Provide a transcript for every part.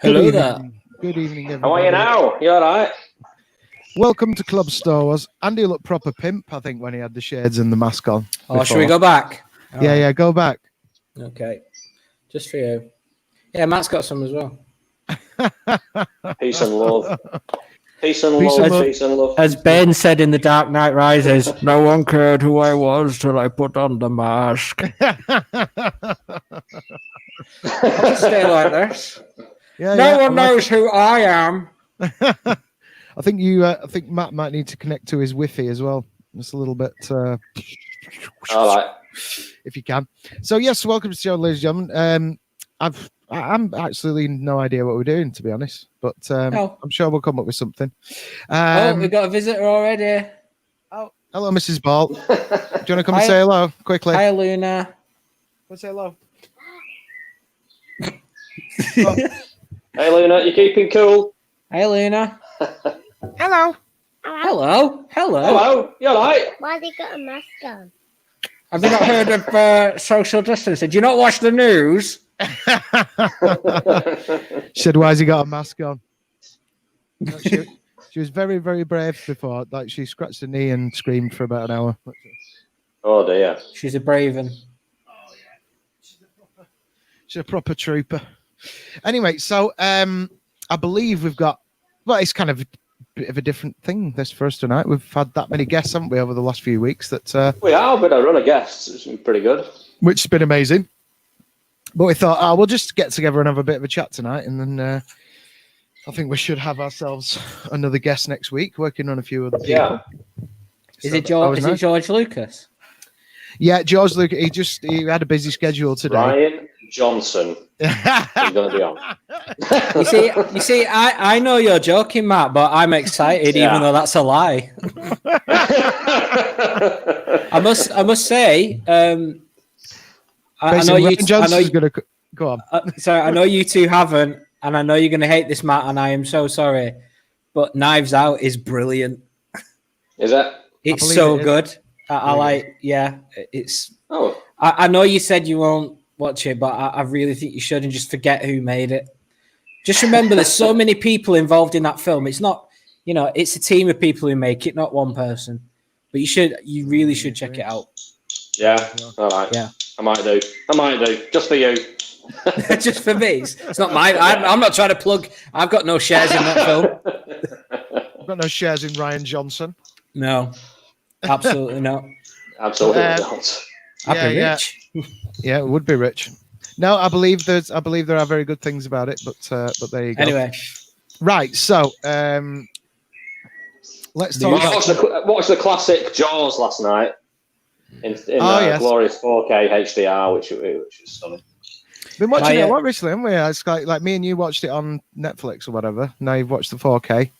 Hello there. Good evening, everybody. How are you now? You all right? Welcome to Club Star Wars. Andy looked proper pimp, I think, when he had the shades and the mask on. Oh, should we go back? Yeah, go back. Okay. Just for you. Yeah, Matt's got some as well. Peace and love. Peace and love. Peace and love. As Ben said in The Dark Knight Rises, no one cared who I was till I put on the mask. I'll just stay like this. No one knows who I am. I think Matt might need to connect to his Wi-Fi as well. Just a little bit. All right. If you can. So yes, welcome to the show, ladies and gentlemen. I'm actually no idea what we're doing, to be honest, but I'm sure we'll come up with something. We've got a visitor already. Oh, hello, Mrs. Ball. Do you want to come and say hello quickly? Hi, Luna. Come and say hello. Hey, Luna, you keeping cool? Hey, Luna. Hello. Hello. You all right? Why have you got a mask on? Have you not heard of social distancing? Do you not watch the news? She said, "Why has he got a mask on?" She was very, very brave before. Like, she scratched her knee and screamed for about an hour. Oh dear. She's a brave one. Oh yeah, she's a proper trooper. Anyway, so I believe we've got. Well, it's kind of a bit of a different thing this for us tonight. We've had that many guests, haven't we, over the last few weeks? That we have been a run of guests. It's been pretty good. Which has been amazing. But we thought, we'll just get together and have a bit of a chat tonight, and then I think we should have ourselves another guest next week, working on a few other people. Yeah. Is it George Lucas? Yeah, George Lucas. He had a busy schedule today. Ryan Johnson is going to be on. You see, I know you're joking, Matt, but I'm excited, even though that's a lie. I must say. I know you. Johnson's going to go on. Sorry, I know you two haven't, and I know you're going to hate this, Matt, and I am so sorry. But Knives Out is brilliant. Is that? It's so good. I like. Yeah, it's. Oh. I know you said you won't watch it, but I really think you should, and just forget who made it. Just remember, there's so many people involved in that film. It's not, it's a team of people who make it, not one person. But you really should check it out. Yeah. All right. Yeah. I might do. Just for you. Just for me. It's not mine. I'm not trying to plug. I've got no shares in that film. I've got no shares in Ryan Johnson. No. Absolutely not. Absolutely not. I'd be rich. Yeah, it would be rich. No, I believe there are very good things about it, but there you go. Anyway. Right, so let's talk about... Watched the classic Jaws last night. In yes. glorious 4K HDR, which is stunning. Been watching it a lot recently, haven't we? It's like me and you watched it on Netflix or whatever. Now you've watched the 4K.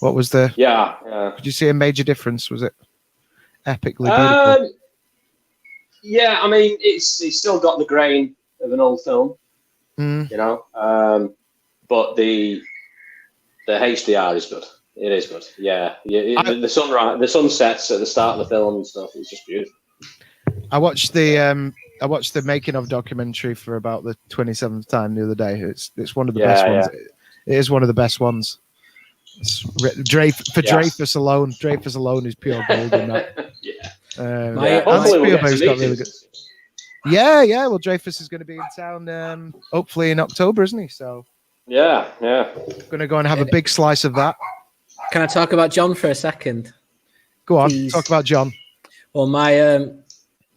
What was the? Yeah. Did you see a major difference? Was it epically beautiful? Yeah, I mean it's still got the grain of an old film, but the HDR is good. It is good. Yeah, the sunrise, the sunsets at the start of the film and stuff. It's just beautiful. I watched the making of documentary for about the 27th time the other day. It's one of the best ones. It is one of the best ones. Dreyfus alone. Dreyfus alone is pure gold in that. Spielberg's got really good. Yeah. Well, Dreyfus is going to be in town hopefully in October, isn't he? So yeah. Going to go and have a big slice of that. Can I talk about John for a second? Go on, Please. talk about John. Well, my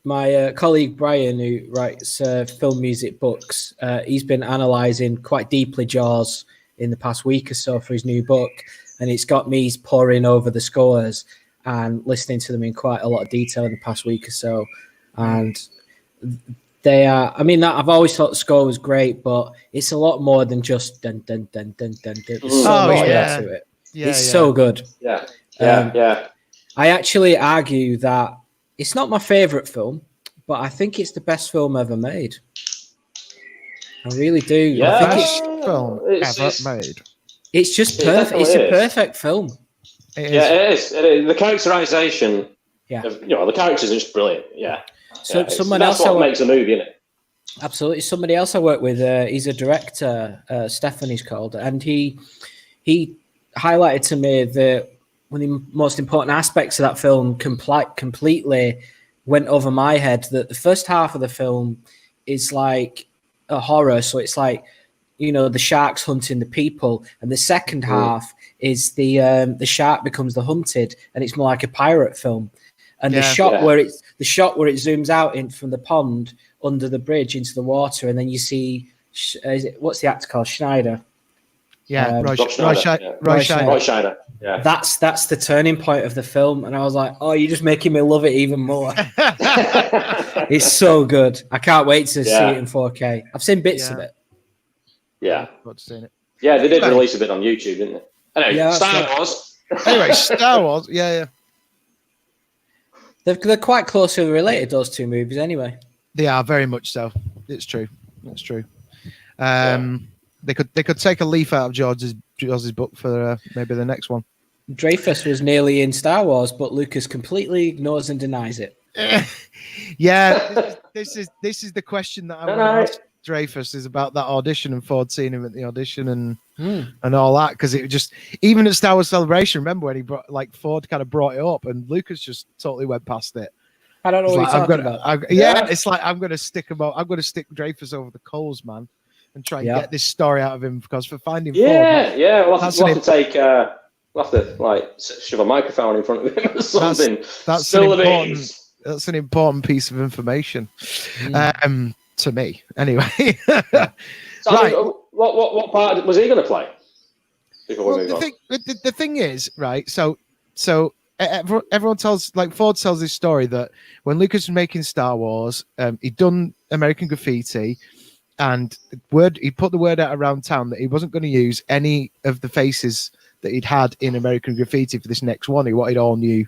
my colleague Brian, who writes film music books, he's been analysing quite deeply Jaws in the past week or so for his new book, and it's got me poring over the scores and listening to them in quite a lot of detail in the past week or so. And they are, I mean, I've always thought the score was great, but it's a lot more than just dun dun dun dun dun. There's so much more to it. It's so good. Yeah. I actually argue that it's not my favourite film, but I think it's the best film ever made. I really do. Yeah. I think Best film ever made. It's just perfect. It's a perfect film. It is. The characterization. Yeah. The characters are just brilliant. Yeah. So someone that's else what makes a movie, isn't it? Absolutely. Somebody else I work with, he's a director, Stefan he's called, and he highlighted to me that one of the most important aspects of that film completely went over my head, that the first half of the film is like a horror. So it's like, the sharks hunting the people. And the second half is the shark becomes the hunted, and it's more like a pirate film. And the shot where it zooms out in from the pond under the bridge into the water, and then you see, what's the actor called? Schneider. Yeah, Roy Schneider. Yeah, that's the turning point of the film, and I was like, "Oh, you're just making me love it even more." It's so good. I can't wait to see it in 4K. I've seen bits of it. Yeah, I've seen it. Yeah, they did release a bit on YouTube, didn't they? Anyway, Star Wars. Anyway, Star Wars. Yeah. They're quite closely related, those two movies. Anyway, they are very much so. It's true. It's true. They could take a leaf out of George's book for maybe the next one. Dreyfus was nearly in Star Wars, but Lucas completely ignores and denies it. Yeah, this is the question that I want to ask Dreyfus, is about that audition and Ford seeing him at the audition and all that, because it just, even at Star Wars Celebration, remember when Ford kind of brought it up and Lucas just totally went past it. I don't know what you're talking about. It's like I'm going to stick Dreyfus over the coals, man, and try and get this story out of him, because for finding Ford, we'll have to take shove a microphone in front of him or something. That's an important piece of information to me, anyway. So right. What part was he going to play? The thing is, right? So everyone tells, Ford tells this story that when Lucas was making Star Wars, he'd done American Graffiti, and he put the word out around town that he wasn't going to use any of the faces that he'd had in American Graffiti for this next one. He wanted all new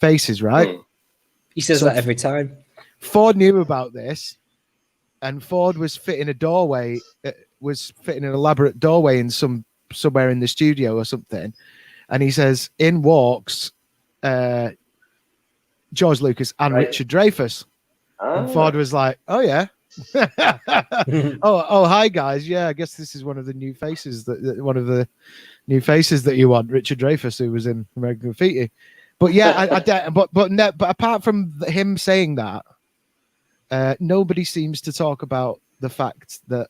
faces, right? He says that every time. Ford knew about this, and Ford was fitting an elaborate doorway in somewhere in the studio or something, and he says, in walks George Lucas and Richard Dreyfuss. And Ford was like, oh yeah. oh hi guys, I guess this is one of the new faces that you want, Richard Dreyfuss, who was in American Graffiti. But but apart from him saying that, nobody seems to talk about the fact that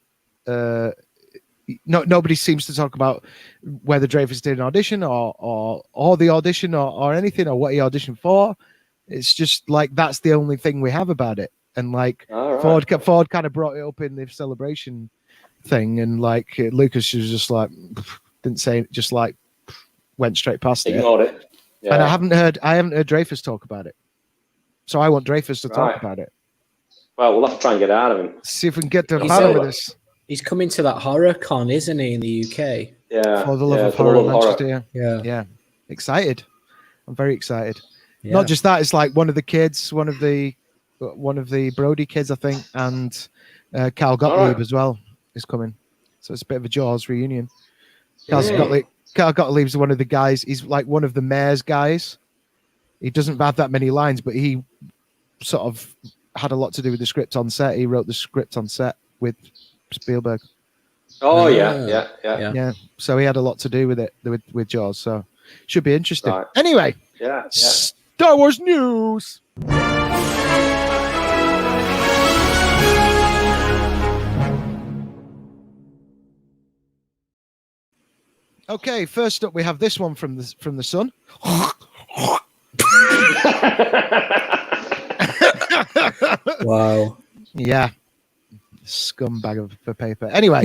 nobody seems to talk about whether Dreyfuss did an audition or the audition or anything, or what he auditioned for. It's just like, that's the only thing we have about it. And Ford kind of brought it up in the celebration thing, and Lucas was just like, didn't say it, just went straight past it. Ignored it. Yeah. And I haven't heard Dreyfuss talk about it. So I want Dreyfuss to talk about it. Well, we'll have to try and get out of him. See if we can get to the bottom of this. He's coming to that horror con, isn't he, in the UK? Yeah. For the love of horror, Manchester. Yeah. Excited. I'm very excited. Yeah. Not just that, it's one of the kids, one of the Brody kids, I think, and Cal Gottlieb as well is coming. So it's a bit of a Jaws reunion. Cal Gottlieb's one of the guys. He's one of the mayor's guys. He doesn't have that many lines, but he sort of had a lot to do with the script on set. He wrote the script on set with Spielberg. Oh yeah. So he had a lot to do with it with Jaws. So should be interesting. Right. Anyway, Star Wars news. Okay, first up we have this one from the Sun. Wow. Yeah. Scumbag of a paper. Anyway.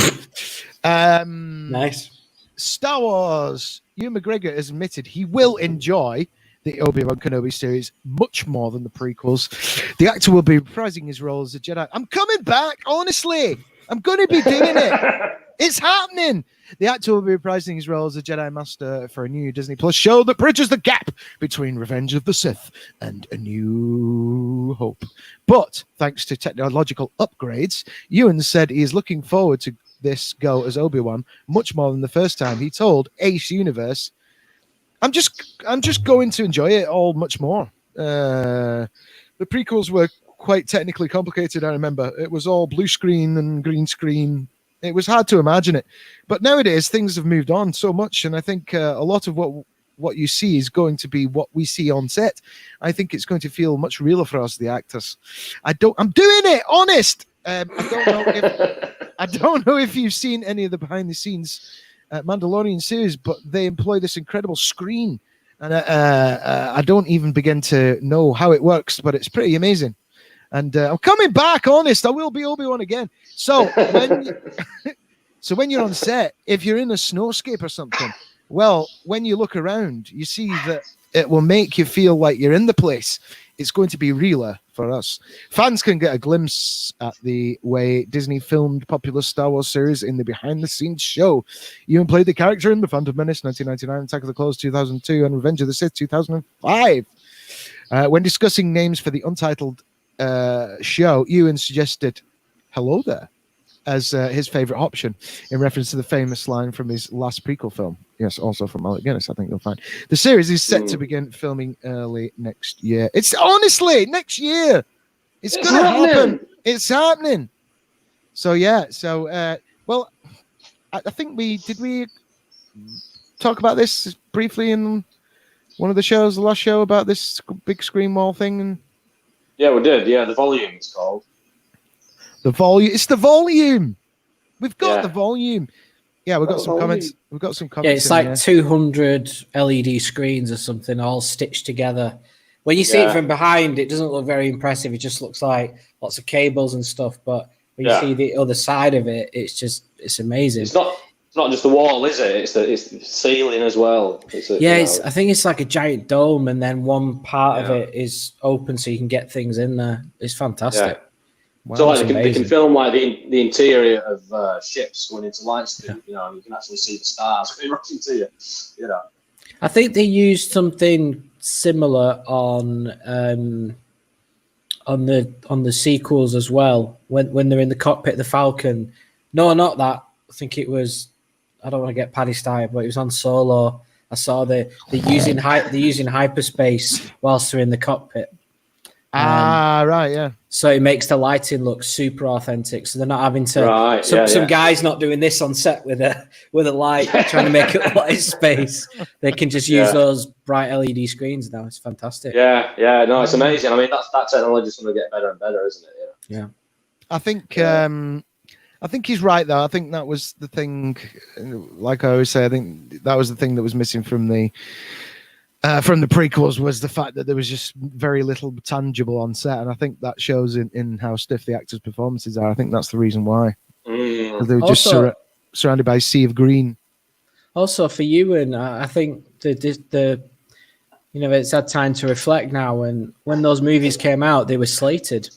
Nice. Star Wars. Ewan McGregor has admitted he will enjoy the Obi-Wan Kenobi series much more than the prequels. The actor will be reprising his role as a Jedi. I'm coming back, honestly. I'm going to be doing it. It's happening. The actor will be reprising his role as a Jedi Master for a new Disney Plus show that bridges the gap between Revenge of the Sith and A New Hope. But thanks to technological upgrades, Ewan said he is looking forward to this go as Obi-Wan much more than the first time. He told Ace Universe, I'm just going to enjoy it all much more. The prequels were quite technically complicated, I remember. It was all blue screen and green screen. It was hard to imagine it. But nowadays, things have moved on so much, and I think a lot of what you see is going to be what we see on set. I think it's going to feel much realer for us, the actors. I'm doing it, honest! I don't know if you've seen any of the behind-the-scenes Mandalorian series, but they employ this incredible screen, and I don't even begin to know how it works, but it's pretty amazing. And I'm coming back, honest. I will be Obi-Wan again. So when you're on set, if you're in a snowscape or something, well, when you look around, you see that it will make you feel like you're in the place. It's going to be realer for us. Fans can get a glimpse at the way Disney filmed popular Star Wars series in the behind-the-scenes show. Ewan played the character in The Phantom Menace 1999, Attack of the Clones 2002, and Revenge of the Sith 2005. When discussing names for the untitled show, Ewan suggested "Hello There" as his favorite option in reference to the famous line from his last prequel film. Yes, also from Alec Guinness, I think you'll find. The series is set to begin filming early next year. It's honestly next year. It's going to happen. It's happening. So yeah. So well, I think we talk about this briefly in one of the shows, the last show, about this big screen wall thing. And yeah, we did. Yeah, the volume it's called. The volume. It's the volume. We've got the volume. Yeah, we've got some comments. We've got some comments. Yeah, it's like 200 LED screens or something all stitched together. When you see it from behind, it doesn't look very impressive. It just looks like lots of cables and stuff. But when you see the other side of it, it's amazing. It's not just the wall, is it? It's the ceiling as well. I think it's like a giant dome, and then one part of it is open, so you can get things in there. It's fantastic. Yeah. Wow, so like they can film like the interior of ships going into light speed. You know, you can actually see the stars coming rushing to you. You know, I think they used something similar on the sequels as well. When they're in the cockpit of the Falcon. No, not that. I think it was. I don't want to get Paddy started, but it was on Solo. I saw they're using hyperspace whilst they're in the cockpit. Right, yeah. So it makes the lighting look super authentic. So they're not having to. Some guy's not doing this on set with a light, trying to make it light space. They can just use those bright LED screens now. It's fantastic. Yeah. No, it's amazing. I mean, that technology is going to get better and better, isn't it? Yeah. I think he's right though. I think that was the thing. Like I always say, I think that was the thing that was missing from the prequels, was the fact that there was just very little tangible on set, and I think that shows in how stiff the actors' performances are. I think that's the reason why. Because they were just surrounded by a sea of green. Also, for you, and I think the it's had time to reflect now. And when those movies came out, they were slated.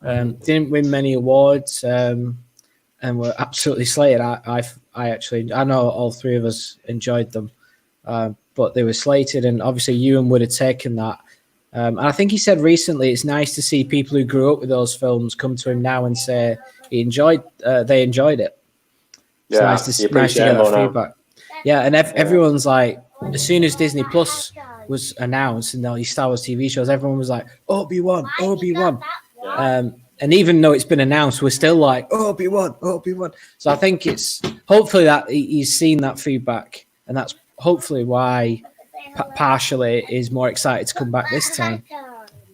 Didn't win many awards, and were absolutely slated. I know all three of us enjoyed them. But they were slated, and obviously Ewan would have taken that. And I think he said recently it's nice to see people who grew up with those films come to him now and say they enjoyed it. It's nice to get that feedback. Yeah, and everyone's like, as soon as Disney Plus was announced and all these Star Wars TV shows, everyone was like, Obi-Wan. And even though it's been announced, we're still like, Obi-Wan. So I think it's hopefully that he's seen that feedback, and that's hopefully why partially is more excited to come back this time.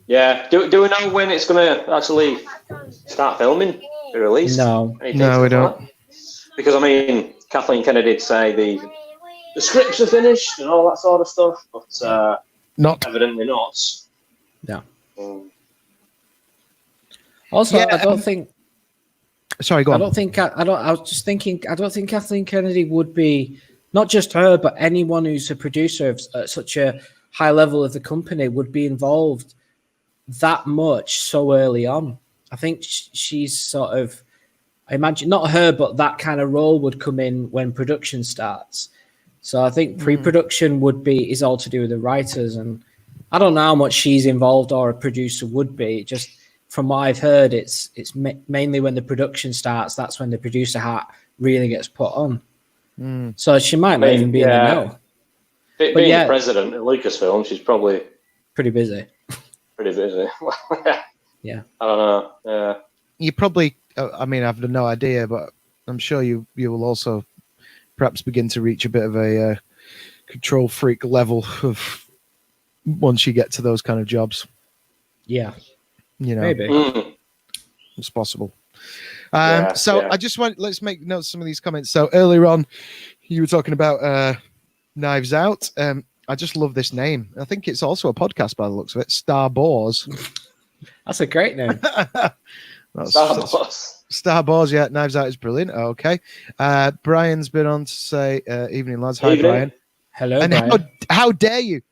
Yeah. Do we know when it's going to actually start filming, be released? No, we don't. Because, I mean, Kathleen Kennedy did say the scripts are finished and all that sort of stuff, but not evidently not. No. Also, Yeah, I don't think. Sorry, go on. I was just thinking. I don't think Kathleen Kennedy would be, not just her, but anyone who's a producer at such a high level of the company would be involved that much so early on. I think she's sort of. I imagine not her, but that kind of role would come in when production starts. So I think pre-production is all to do with the writers, and I don't know how much she's involved or a producer would be. Just from what I've heard, it's mainly when the production starts. That's when the producer hat really gets put on. So she might not even be in the know. Being the president at Lucasfilm, she's probably pretty busy. Yeah. I don't know. Yeah. You probably. I mean, I've no idea, but I'm sure you will also perhaps begin to reach a bit of a control freak level of once you get to those kind of jobs. Yeah. Maybe it's possible. I just let's make notes of some of these comments. So earlier on, you were talking about Knives Out. I just love this name. I think it's also a podcast by the looks of it. Star Boars. That's a great name. Star Boars, yeah. Knives Out is brilliant. Okay. Brian's been on to say, evening, lads. Hi, Brian. Hello, and Brian. How dare you?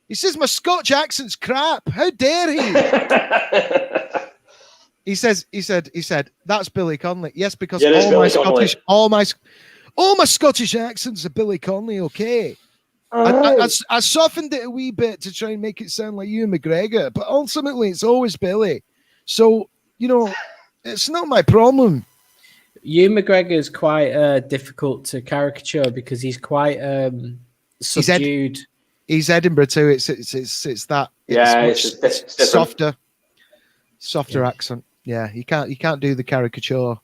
He says my Scotch accent's crap. How dare he? He said that's Billy Connolly. Yes, because all my Scottish accents are Billy Connolly. Okay. I softened it a wee bit to try and make it sound like Ewan McGregor, but ultimately it's always Billy. So, it's not my problem. Ewan McGregor is quite difficult to caricature because he's quite subdued. He's Edinburgh too. It's that. It's softer accent. Yeah, you can't do the caricature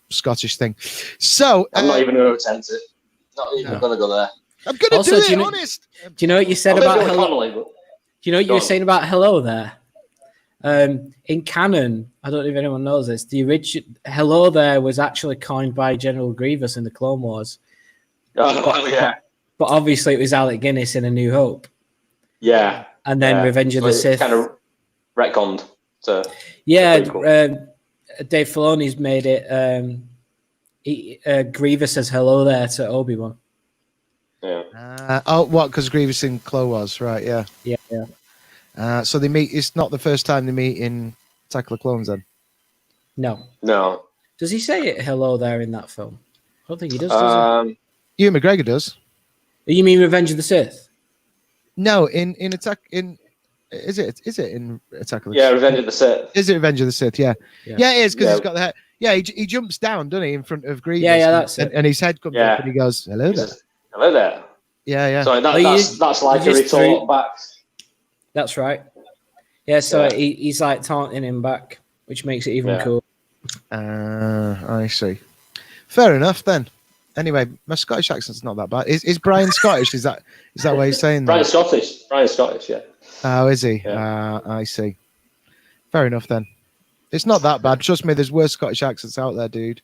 Scottish thing. So I'm not even going to attempt it. Not even going to go there. I'm going to do it. Honest. Do you know what you said about hello? Do you know what you were saying about hello there? In canon, I don't know if anyone knows this. The original hello there was actually coined by General Grievous in the Clone Wars. But obviously it was Alec Guinness in A New Hope. Yeah. And then Revenge of the Sith. Kind of retconned. Dave Filoni's made it. Grievous says hello there to Obi-Wan. Yeah. What? Because Grievous in Clone Wars, right? Yeah. Yeah. So they meet. It's not the first time they meet in Attack of the Clones, then. No. Does he say it hello there in that film? I don't think he does. Ewan McGregor does. You mean Revenge of the Sith? No, in Attack in. Is it in Attack of the Sith? Yeah, Revenge of the Sith. Is it Revenge of the Sith? Yeah, it is because he's got the head. Yeah, he jumps down, doesn't he, in front of Grievous? Yeah, that's it. And his head comes up and he goes, "Hello there." Hello there. Yeah. So that's like a retort back. That's right. Yeah, so he's like taunting him back, which makes it even cool. I see. Fair enough then. Anyway, my Scottish accent's not that bad. Is Brian Scottish? Is that what he's saying? Brian's Scottish, yeah. Oh, is he? Yeah. I see. Fair enough then. It's not that bad. Trust me, there's worse Scottish accents out there, dude.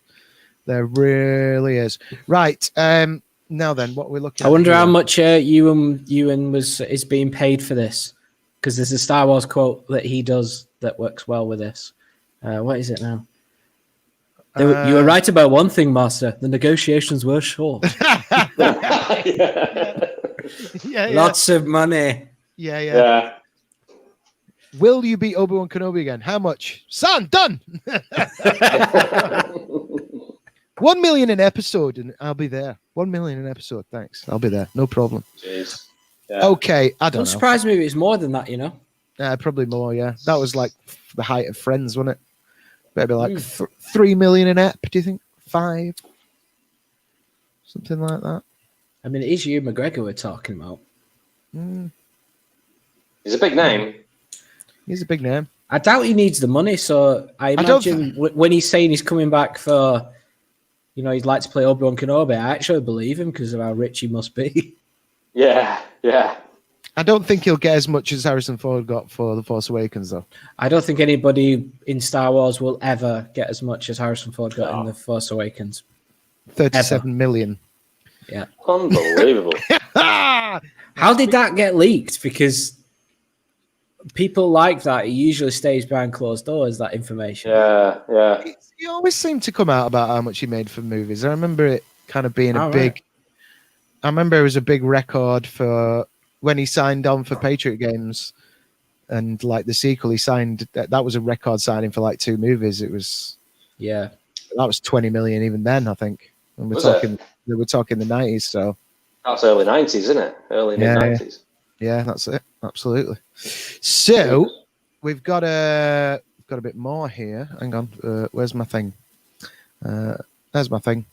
There really is. Right. Now then, what we're looking at. I wonder how much Ewan is being paid for this. Because there's a Star Wars quote that he does that works well with this. What is it now? You were right about one thing, Master. The negotiations were short. Lots of money. Yeah. Will you beat Obi-Wan Kenobi again? How much? Son, done. 1 million an episode, and I'll be there. 1 million an episode. Thanks. I'll be there. No problem. Jeez. Yeah. Okay, I don't know. Surprise me if it's more than that, probably more, yeah. That was like the height of Friends, wasn't it? Maybe like 3 million an ep, do you think? 5? Something like that. I mean, it is Ewan McGregor we're talking about. He's a big name. He's a big name. I doubt he needs the money, so I imagine when he's saying he's coming back for, he'd like to play Obi-Wan Kenobi, I actually believe him because of how rich he must be. Yeah. I don't think he'll get as much as Harrison Ford got for The Force Awakens, though. I don't think anybody in Star Wars will ever get as much as Harrison Ford got in The Force Awakens. 37 million. Yeah. Unbelievable. How did that get leaked? Because people like that. It usually stays behind closed doors, that information. Yeah. He always seemed to come out about how much he made for movies. I remember it kind of being a big. Right. I remember it was a big record for when he signed on for Patriot Games, and like the sequel, he signed. That was a record signing for like 2 movies. It was. Yeah. That was 20 million even then, I think. And we're talking the 90s, so that's early 90s, isn't it? Early mid 90s. Yeah, that's it. Absolutely. So we've got a bit more here. Hang on. Where's my thing? There's my thing.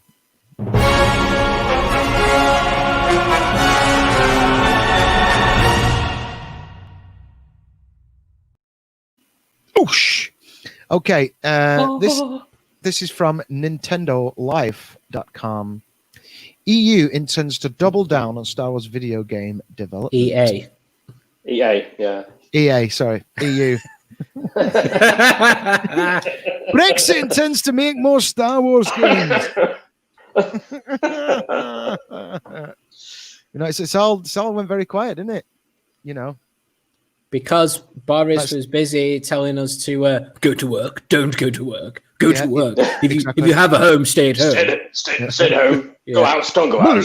Oosh. Okay. This is from NintendoLife.com. EU intends to double down on Star Wars video game development. EA, yeah. EA, sorry. EU. Brexit intends to make more Star Wars games. It's all went very quiet, didn't it? Because Boris was busy telling us to go to work, don't go to work, go to work. If you have a home, stay at home. Stay at home. Go out, don't go out.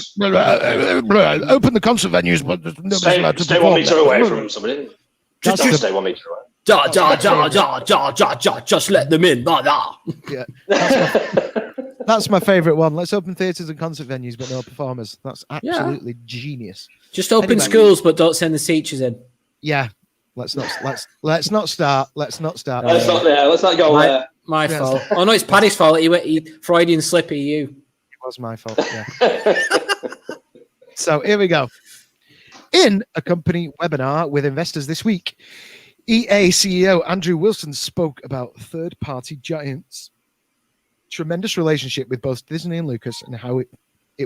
Open the concert venues, but stay 1 meter away from somebody. Just stay 1 meter away. Just let them in. Yeah. That's my favourite one. Let's open theatres and concert venues, but no performers. That's absolutely genius. Just open schools, but don't send the teachers in. Yeah. Let's not start. Let's not go there. My fault. Oh no, it's Paddy's fault. He Freudian slip at you. It was my fault. Yeah. So here we go. In a company webinar with investors this week, EA CEO Andrew Wilson spoke about third-party giants' tremendous relationship with both Disney and Lucas, and how it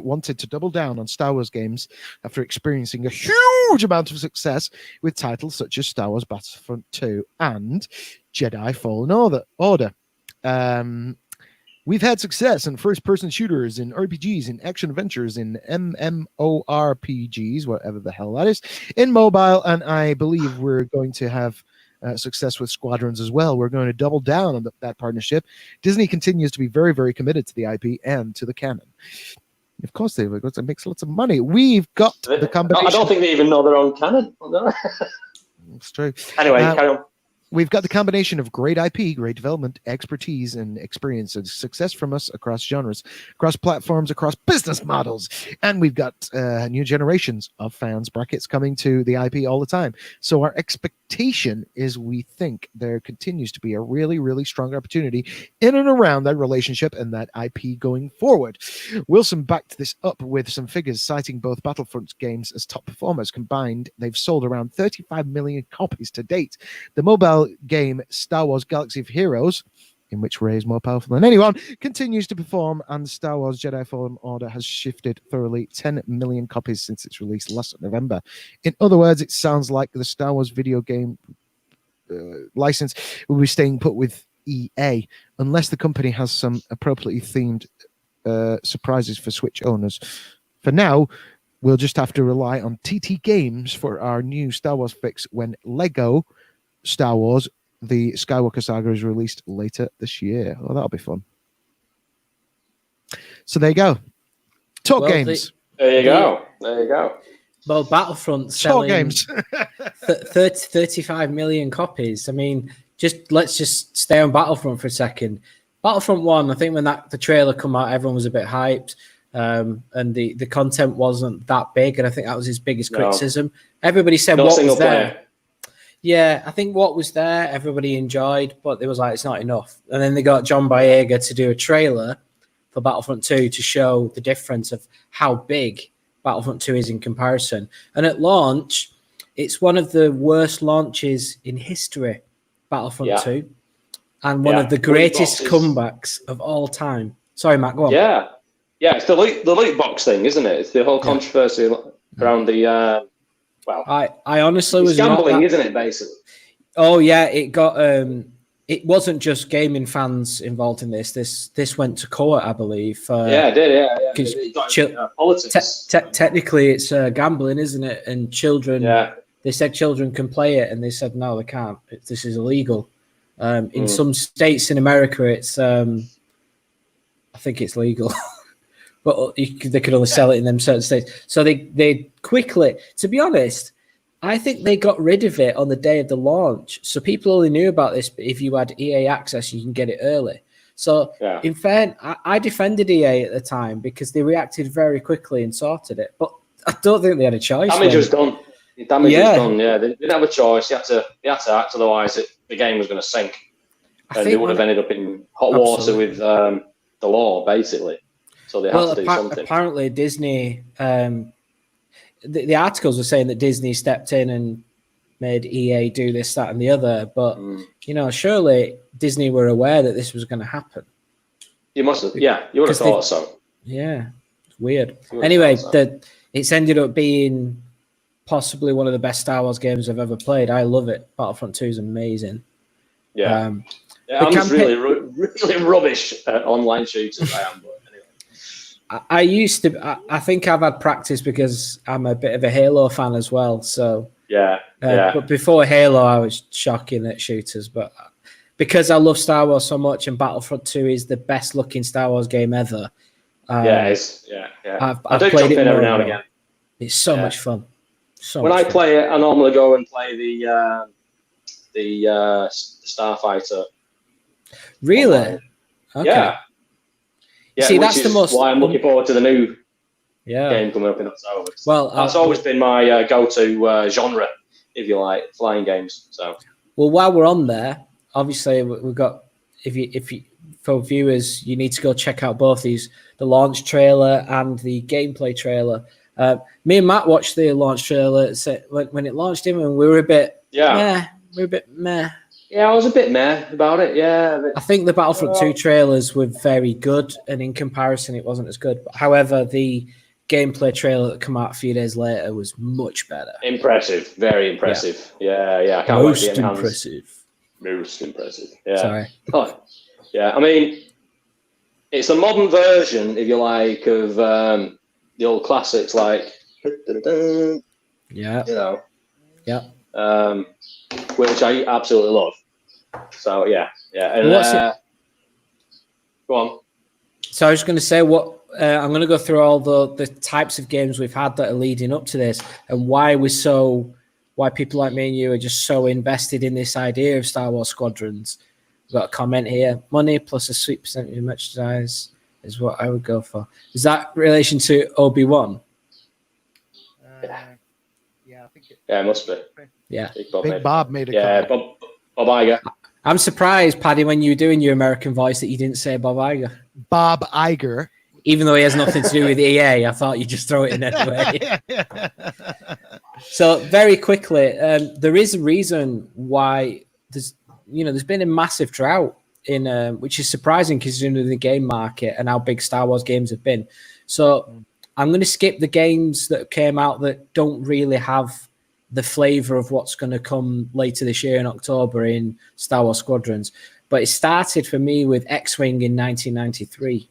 wanted to double down on Star Wars games after experiencing a huge amount of success with titles such as Star Wars Battlefront 2 and Jedi Fallen Order. We've had success in first-person shooters, in RPGs, in action adventures, in MMORPGs, whatever the hell that is, in mobile, and I believe we're going to have success with Squadrons as well. We're going to double down on that partnership. Disney continues to be very, very committed to the IP and to the canon. Of course they will, because it makes lots of money. We've got the combination. I don't think they even know their own canon. It's true. Anyway, carry on. We've got the combination of great IP, great development, expertise, and experience, and success from us across genres, across platforms, across business models. And we've got new generations of fans, brackets, coming to the IP all the time. So our expectation is we think there continues to be a really, really strong opportunity in and around that relationship and that IP going forward. Wilson backed this up with some figures citing both Battlefront games as top performers. Combined, they've sold around 35 million copies to date. The mobile game Star Wars Galaxy of Heroes, in which Rey is more powerful than anyone, continues to perform, and Star Wars Jedi Fallen Order has shifted thoroughly 10 million copies since its release last November. In other words, it sounds like the Star Wars video game license will be staying put with EA, unless the company has some appropriately themed surprises for Switch owners. For now, we'll just have to rely on TT Games for our new Star Wars fix when Lego Star Wars The Skywalker Saga is released later this year. Oh, that'll be fun. So there you go. Talk games. There you go. Well, Battlefront selling games. 35 million copies. I mean, let's just stay on Battlefront for a second. Battlefront 1, I think when the trailer come out, everyone was a bit hyped. And the content wasn't that big, and I think that was his biggest criticism. Everybody said what was there. Yeah, I think what was there, everybody enjoyed, but it was like, it's not enough. And then they got John Boyega to do a trailer for Battlefront 2 to show the difference of how big Battlefront 2 is in comparison. And at launch, it's one of the worst launches in history, Battlefront 2, and one of the greatest comebacks of all time. Sorry, Matt, go on. Yeah, it's the loot box thing, isn't it? It's the whole controversy around the... I honestly was gambling, isn't it? Basically. Oh yeah, it got. It wasn't just gaming fans involved in this. This went to court, I believe. It did. Yeah. Politics. Technically, it's gambling, isn't it? And children. they said children can play it, and they said no, they can't. This is illegal. In some states in America, it's I think it's legal, but they could only sell it in them certain states. So they quickly, to be honest, I think they got rid of it on the day of the launch. So people only knew about this if you had EA access, you can get it early. So in fairness, I defended EA at the time because they reacted very quickly and sorted it. But I don't think they had a choice. Damage was done. Damage was done. Yeah, they didn't have a choice. They had to act, otherwise the game was going to sink, and they would have ended up in hot water with the law, basically. So they had to do something. Apparently, Disney. The articles were saying that Disney stepped in and made EA do this, that, and the other. But surely Disney were aware that this was going to happen. You must have, yeah. You would have thought so. Yeah, it's weird. Anyway, it's ended up being possibly one of the best Star Wars games I've ever played. I love it. Battlefront 2 is amazing. Yeah, I'm just really rubbish at online shooters. I am, but anyway. I used to. I think I've had practice because I'm a bit of a Halo fan as well. So yeah. But before Halo, I was shocking at shooters. But because I love Star Wars so much, and Battlefront 2 is the best looking Star Wars game ever. It is. Yeah. I've do played jump it in every now and again. It's so much fun. When I play it, I normally go and play the Starfighter. Really? Online. Okay. Yeah. See, that's the most. Why I'm looking forward to the new game coming up in October. Well, that's always been my go-to genre, if you like, flying games. So. Well, while we're on there, obviously we've got. If you for viewers, you need to go check out both these: the launch trailer and the gameplay trailer. Me and Matt watched the launch trailer when it launched in, and we were a bit meh. Yeah, I was a bit meh about it. Yeah, I think the Battlefront 2 trailers were very good, and in comparison, it wasn't as good. But however, the gameplay trailer that came out a few days later was much better. Impressive, very impressive. Yeah. I can't Most impressive. Most impressive. Yeah. Sorry. Oh, yeah, I mean, it's a modern version, if you like, of the old classics, like which I absolutely love. So yeah. And go on. So I was going to say I'm going to go through all the types of games we've had that are leading up to this, and why people like me and you are just so invested in this idea of Star Wars Squadrons. We've got a comment here: money plus a sweet percentage of merchandise is what I would go for. Is that relation to Obi-Wan? I think it. Yeah, it must be. Yeah, Big Bob made a comment. Bob Iger. I'm surprised, Paddy, when you were doing your American voice that you didn't say Bob Iger. Bob Iger. Even though he has nothing to do with EA, I thought you'd just throw it in anyway. So very quickly, there is a reason why there's been a massive drought in which is surprising considering the game market and how big Star Wars games have been. So I'm going to skip the games that came out that don't really have the flavor of what's going to come later this year in October in Star Wars Squadrons. But it started for me with X-Wing in 1993.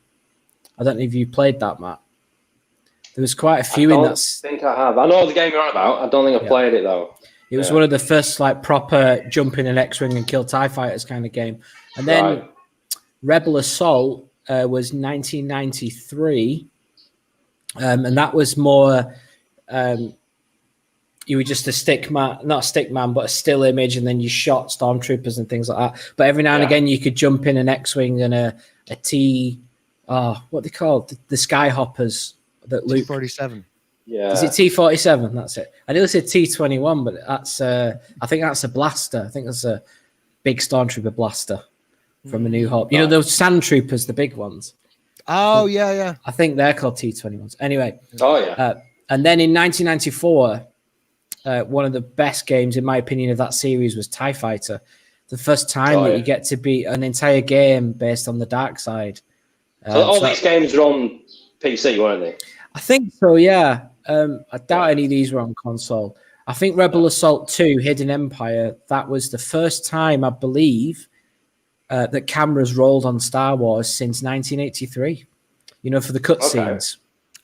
I don't know if you played that, Matt. There was quite a few in that. I think I have. I know the game you're on about. I don't think I played it, though. It was one of the first proper jump in an X-Wing and kill TIE fighters kind of game. And then Rebel Assault was 1993. And that was more... you were just not a stick man, but a still image, and then you shot stormtroopers and things like that. But every now and again, you could jump in an X-Wing and a T... what they called? The Skyhoppers that Luke... T-47. Yeah. Is it T-47? That's it. I nearly said T-21, but that's I think that's a blaster. I think that's a big stormtrooper blaster from A New Hope. You know, those sand troopers, the big ones. Oh, yeah. I think they're called T-21s. Anyway. Oh, yeah. And then in 1994... one of the best games, in my opinion, of that series was TIE Fighter. The first time that you get to beat an entire game based on the dark side. So these games were on PC, weren't they? I think so, yeah. I doubt any of these were on console. I think Rebel Assault 2, Hidden Empire, that was the first time, I believe, that cameras rolled on Star Wars since 1983. You know, for the cutscenes.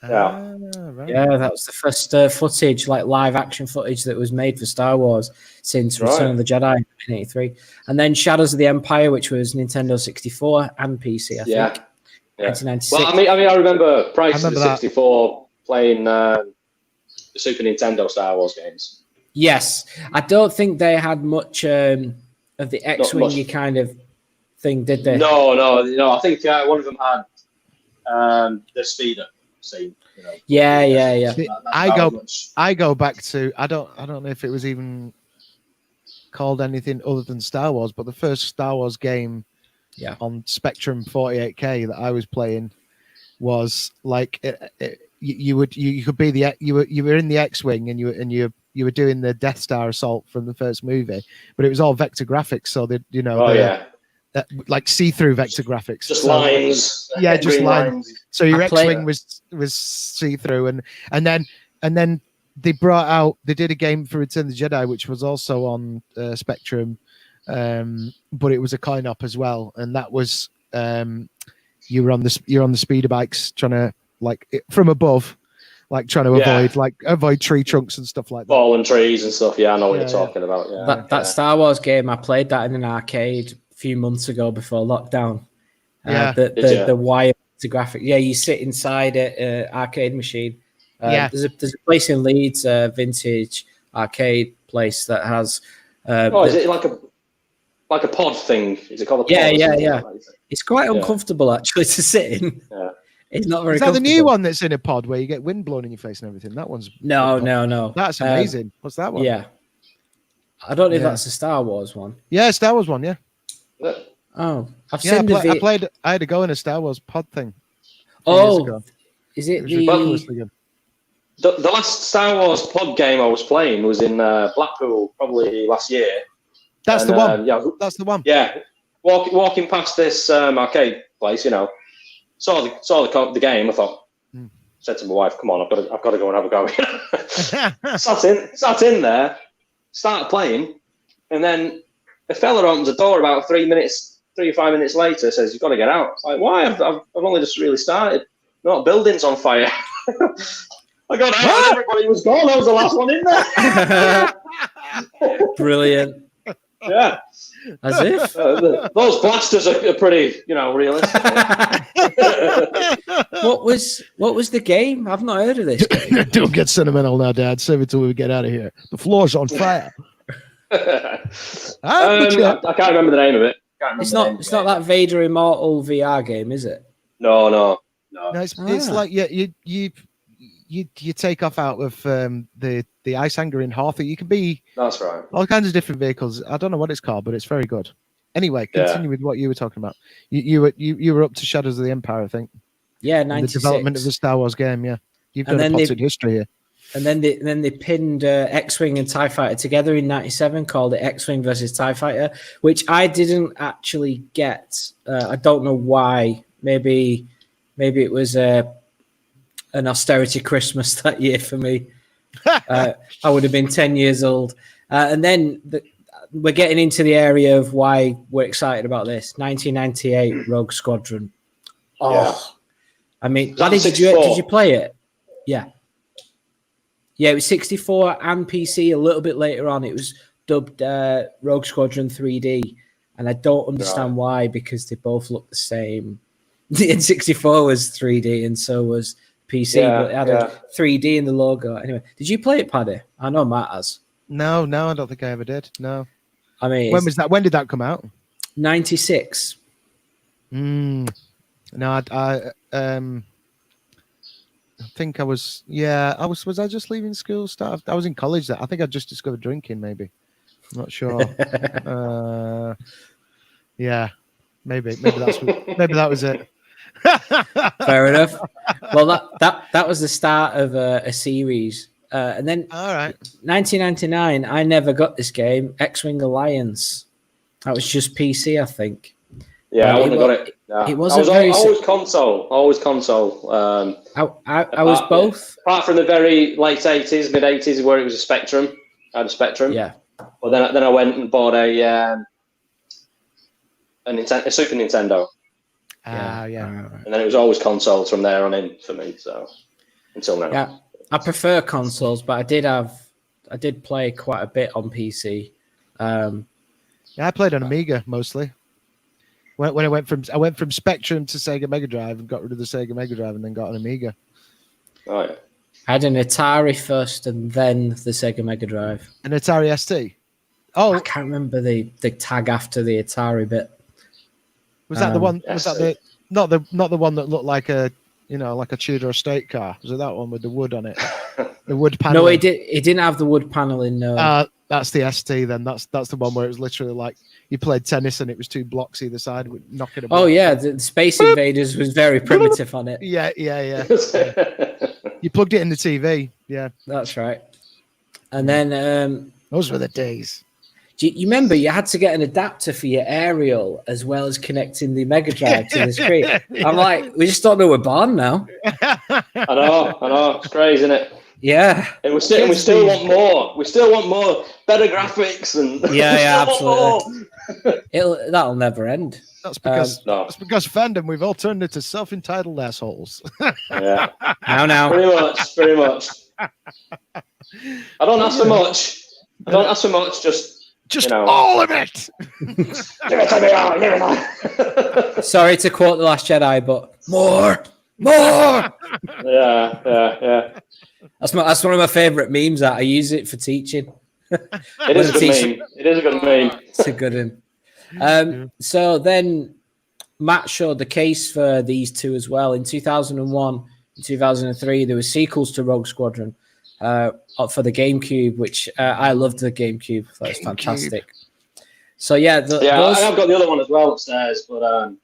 Right. Yeah, that was the first footage, like live action footage that was made for Star Wars since Return of the Jedi in 1983. And then Shadows of the Empire, which was Nintendo 64 and PC, I think. 1996. Well, I remember prior to the 64 playing the Super Nintendo Star Wars games. Yes, I don't think they had much of the X-wingy kind of thing, did they? No. I think one of them had the speeder scene. You know, yeah. See, I go back to I don't know if it was even called anything other than Star Wars, but the first Star Wars game on Spectrum 48K that I was playing was like you could be you were in the X-wing and you were doing the Death Star assault from the first movie, but it was all vector graphics, so that like see-through vector graphics, just lines, just lines. So your X-wing was see-through, and then they did a game for Return of the Jedi, which was also on Spectrum, but it was a coin op as well, and that was you're on the speeder bikes trying to from above, like trying to avoid tree trunks and stuff like that. Fallen trees and stuff. Yeah, I know what you're talking about. Yeah, that Star Wars game, I played that in an arcade a few months ago before lockdown. The wire graphic. Yeah, you sit inside an arcade machine. There's a place in Leeds, vintage arcade place that has. Is it like a pod thing? Is it called a pod? Yeah. It's quite uncomfortable actually to sit in. Yeah. It's not very. Is that the new one that's in a pod where you get wind blown in your face and everything? That one's no. That's amazing. What's that one? Yeah, I don't know if that's a Star Wars one. Yeah, Star Wars one. Yeah. Oh, I've seen I had to go in a Star Wars pod thing. Is it the last Star Wars pod game I was playing was in Blackpool probably last year. That's the one. That's the one. Yeah, walking past this arcade place, saw the game. I thought, said to my wife, "Come on, I've got to go and have a go." sat in there, started playing, and then a fella opens the door about 3 or 5 minutes later. Says, "You've got to get out." It's like, why? I've only just really started. Not buildings on fire. I got out and everybody was gone. I was the last one in there. Brilliant. Yeah. As if. Those blasters are pretty, realistic. What was the game? I've not heard of this game. Don't get sentimental now, Dad. Save it till we get out of here. The floor's on fire. I can't remember the name of it. It's not that Vader Immortal VR game, is it? No. It's like you take off out of the ice hangar in Harthy. You can be that's right. All kinds of different vehicles. I don't know what it's called, but it's very good. Anyway, continue with what you were talking about. You were up to Shadows of the Empire, I think. Yeah, 96. The development of the Star Wars game. Yeah, you've done a potted history here. And then they pinned X-Wing and TIE Fighter together in 97, called it X-Wing versus TIE Fighter, which I didn't actually get. I don't know why. Maybe it was an austerity Christmas that year for me. I would have been 10 years old. And then we're getting into the area of why we're excited about this. 1998 Rogue Squadron. Oh, yeah. I mean, did you play it? Yeah. Yeah, it was 64 and PC a little bit later on. It was dubbed Rogue Squadron 3D. And I don't understand why, because they both look the same. The N64 was 3D and so was PC, but it had a 3D in the logo. Anyway, did you play it, Paddy? I know Matt has. No, I don't think I ever did. No. I mean, when was that? When did that come out? 96. No, I think I was. Yeah, I was. Was I just leaving school? I was in college. I think I just discovered drinking. Maybe. I'm not sure. Yeah, maybe that was it. Fair enough. Well, that was the start of a series, and then all right, 1999. I never got this game, X-Wing Alliance. That was just PC, I think. Yeah, I wouldn't have got it. Yeah. It wasn't always console. Always console. I was both. Apart from the very late 80s, mid 80s, where it was a Spectrum. I had a Spectrum. Yeah. Well, then I went and bought a Super Nintendo. Yeah. And then it was always consoles from there on in for me. So until now. Yeah, I prefer consoles, but I did play quite a bit on PC. Yeah, I played on Amiga mostly. When I went from Spectrum to Sega Mega Drive and got rid of the Sega Mega Drive and then got an Amiga. Oh, yeah. I had an Atari first and then the Sega Mega Drive. An Atari ST. Oh, I can't remember the tag after the Atari bit. Was that the one? Was ST. that the not the one that looked like a like a Tudor estate car? Was it that one with the wood on it? The wood panel. No, it didn't have the wood paneling. No. That's the ST. Then that's the one where it was literally like you played tennis and it was 2 blocks either side with knocking. Oh yeah, the Space Invaders was very primitive on it. Yeah. You plugged it in the TV. Yeah, That's right. And then those were the days. do you remember you had to get an adapter for your aerial as well as connecting the Mega Drive to the screen? I'm like, we just don't know we're born now. I know. It's crazy, isn't it? Yeah. And we still want more. We still want more, better graphics, and Yeah, absolutely. That'll never end. That's because No. that's because fandom we've all turned into self-entitled assholes. Yeah. Now. Very much. I don't ask for much. Just all of it. give it to me all, give it all. Sorry to quote The Last Jedi, but more. Yeah. That's one of my favourite memes. That I use it for teaching. It is a good meme. It's a good one. So then Matt showed the case for these two as well. In 2001 and 2003, there were sequels to Rogue Squadron for the GameCube, which I loved the GameCube. That was fantastic. So yeah, I've got the other one as well upstairs, but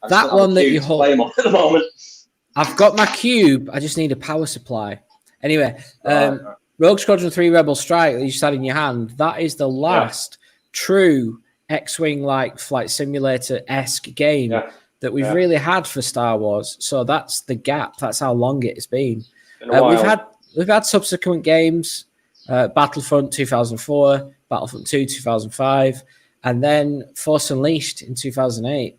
that one that you hold play on at the moment. I've got my cube. I just need a power supply. Anyway, Rogue Squadron 3 Rebel Strike that you just had in your hand, that is the last true X-Wing like flight simulator-esque game that we've really had for Star Wars. So that's the gap. That's how long it's been. We've had subsequent games, Battlefront 2004, Battlefront 2 2005, and then Force Unleashed in 2008.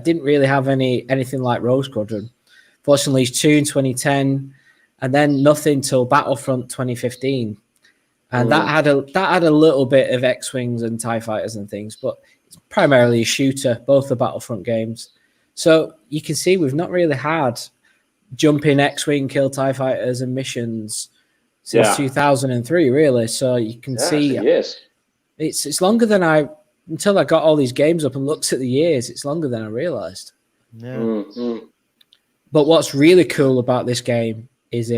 Didn't really have anything like Rogue Squadron. Force Unleashed 2 in 2010, and then nothing till Battlefront 2015. And that had a little bit of X-Wings and TIE fighters and things, but it's primarily a shooter, both the Battlefront games. So you can see we've not really had jumping X-Wing, kill TIE fighters and missions since 2003, really. So you can see it's longer than until I got all these games up and looked at the years, it's longer than I realised. Yeah. But what's really cool about this game is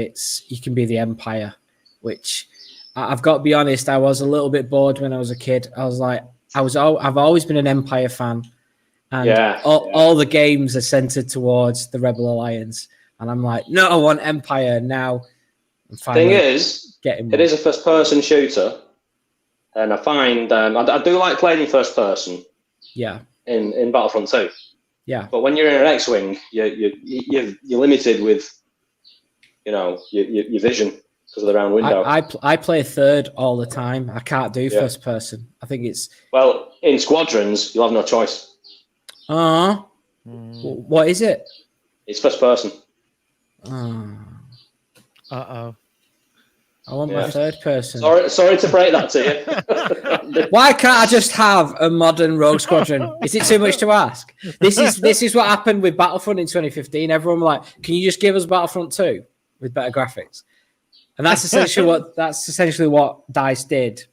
you can be the Empire, which I've got to be honest, I was a little bit bored when I was a kid. I was like, I've always been an Empire fan, and all the games are centered towards the Rebel Alliance, and I'm like, no, I want Empire now. Thing is, it is a first-person shooter, and I find I do like playing in first person. Yeah. In Battlefront 2. Yeah. But when you're in an X-wing, you're limited with, your vision because of the round window. I play third all the time. I can't do first person. I think it's in squadrons you'll have no choice. What is it? It's first person. I want my third person. Sorry to break that to you. Why can't I just have a modern Rogue Squadron? Is it too much to ask? This is what happened with Battlefront in 2015. Everyone was like, "Can you just give us Battlefront 2 with better graphics?" And that's essentially what DICE did.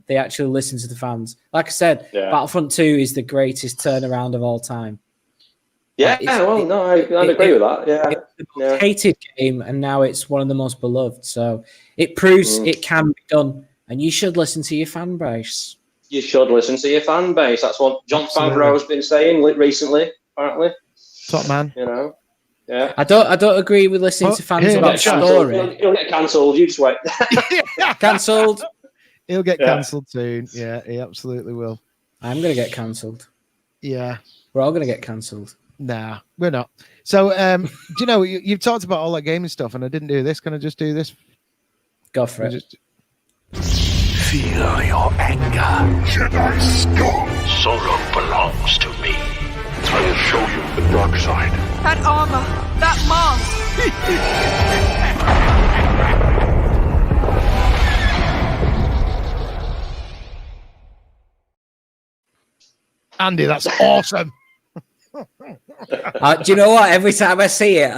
They actually listened to the fans. Like I said, Battlefront 2 is the greatest turnaround of all time. Yeah, I'd agree with that. Yeah, it's the most hated game, and now it's one of the most beloved. So it proves it can be done, and you should listen to your fan base. You should listen to your fan base. That's what John Favreau's been saying recently, apparently. Top man. Yeah. I don't agree with listening to fans about story. He'll get cancelled. You just wait. Cancelled. He'll get cancelled soon. Yeah, he absolutely will. I'm gonna get cancelled. Yeah, we're all gonna get cancelled. Nah, we're not. So, do you know, you've talked about all that gaming stuff, and I didn't do this. Can I just do this? Go for it. Feel your anger. Jedi scum. Sorrow belongs to me. I will show you the dark side. That armor, that mask. Andy, that's awesome. Do you know what? Every time I see it,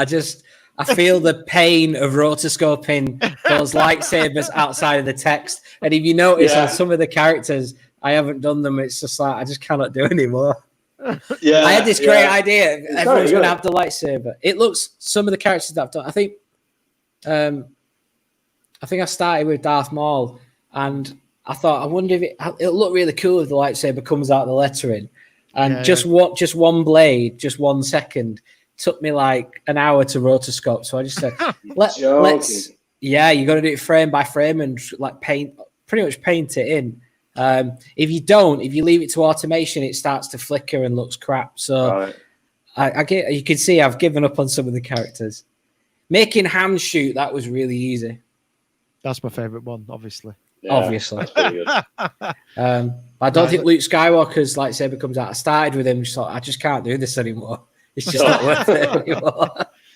I feel the pain of rotoscoping those lightsabers outside of the text. And if you notice on some of the characters, I haven't done them. It's just like I just cannot do anymore. Yeah, I had this great idea. It's Everyone's going to have the lightsaber. It looks some of the characters that I've done. I think I started with Darth Maul, and I thought I wonder if it'll look really cool if the lightsaber comes out of the lettering. And just one blade, just 1 second, took me like an hour to rotoscope. So I just said, let's you got to do it frame by frame and like pretty much paint it in. If you leave it to automation, it starts to flicker and looks crap. So you can see I've given up on some of the characters. Making Han shoot, that was really easy. That's my favorite one, obviously. Yeah, obviously. That's pretty good. I don't think Luke Skywalker's lightsaber comes out. I started with him, so I just can't do this anymore. It's just not worth it anymore.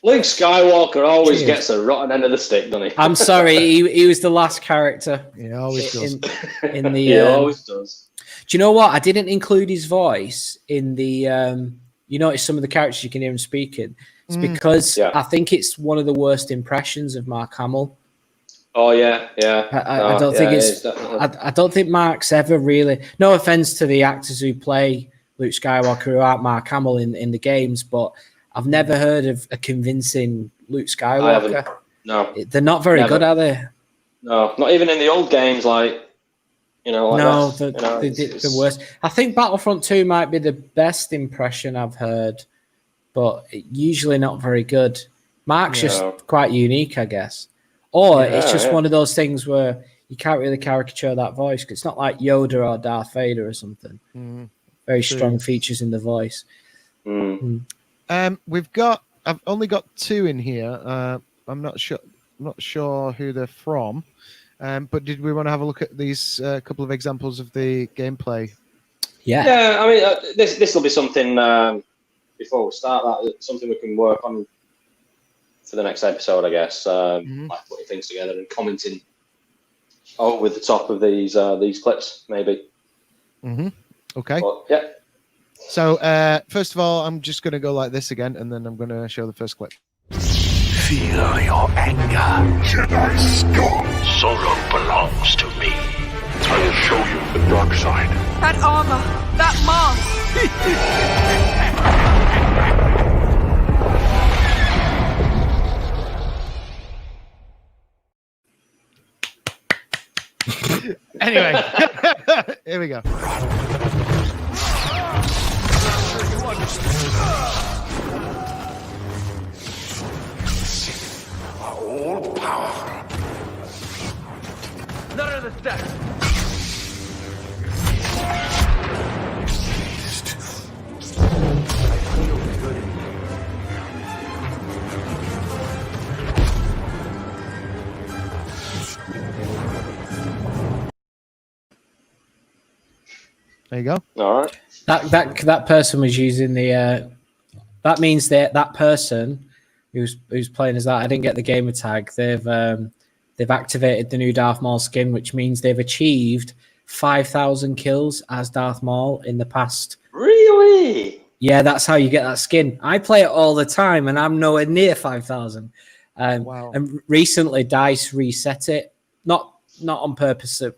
Luke Skywalker always gets a rotten end of the stick, doesn't he? I'm sorry, he was the last character. He always does. In the, he always does. Do you know what? I didn't include his voice in the. You notice some of the characters you can hear him speaking. It's because I think it's one of the worst impressions of Mark Hamill. Oh yeah. I don't think it's. I don't think Mark's ever really. No offense to the actors who play Luke Skywalker who aren't Mark Hamill in the games, but I've never heard of a convincing Luke Skywalker. No, they're not very good, are they? No, not even in the old games. Like the worst. I think Battlefront 2 might be the best impression I've heard, but usually not very good. Mark's just quite unique, I guess. Or it's just one of those things where you can't really caricature that voice. It's not like Yoda or Darth Vader or something. Very strong features in the voice. I've only got 2 in here. I'm not sure who they're from. But did we want to have a look at these couple of examples of the gameplay? Yeah. I mean, this will be something before we start. That something we can work on for the next episode, I guess. Like putting things together and commenting over the top of these clips, maybe. Okay. But, yeah. So first of all, I'm just going to go like this again, and then I'm going to show the first clip. Feel your anger. Jedi scum. Sorrow belongs to me. I will show you the dark side. That armor, that mask. Anyway, here we go. All power. None of the steps. There you go. All right. That person was using the. That means that person who's playing as that. I didn't get the gamer tag. They've activated the new Darth Maul skin, which means they've achieved 5,000 kills as Darth Maul in the past. Really? Yeah, that's how you get that skin. I play it all the time, and I'm nowhere near 5,000. Wow. And recently, DICE reset it, not on purpose to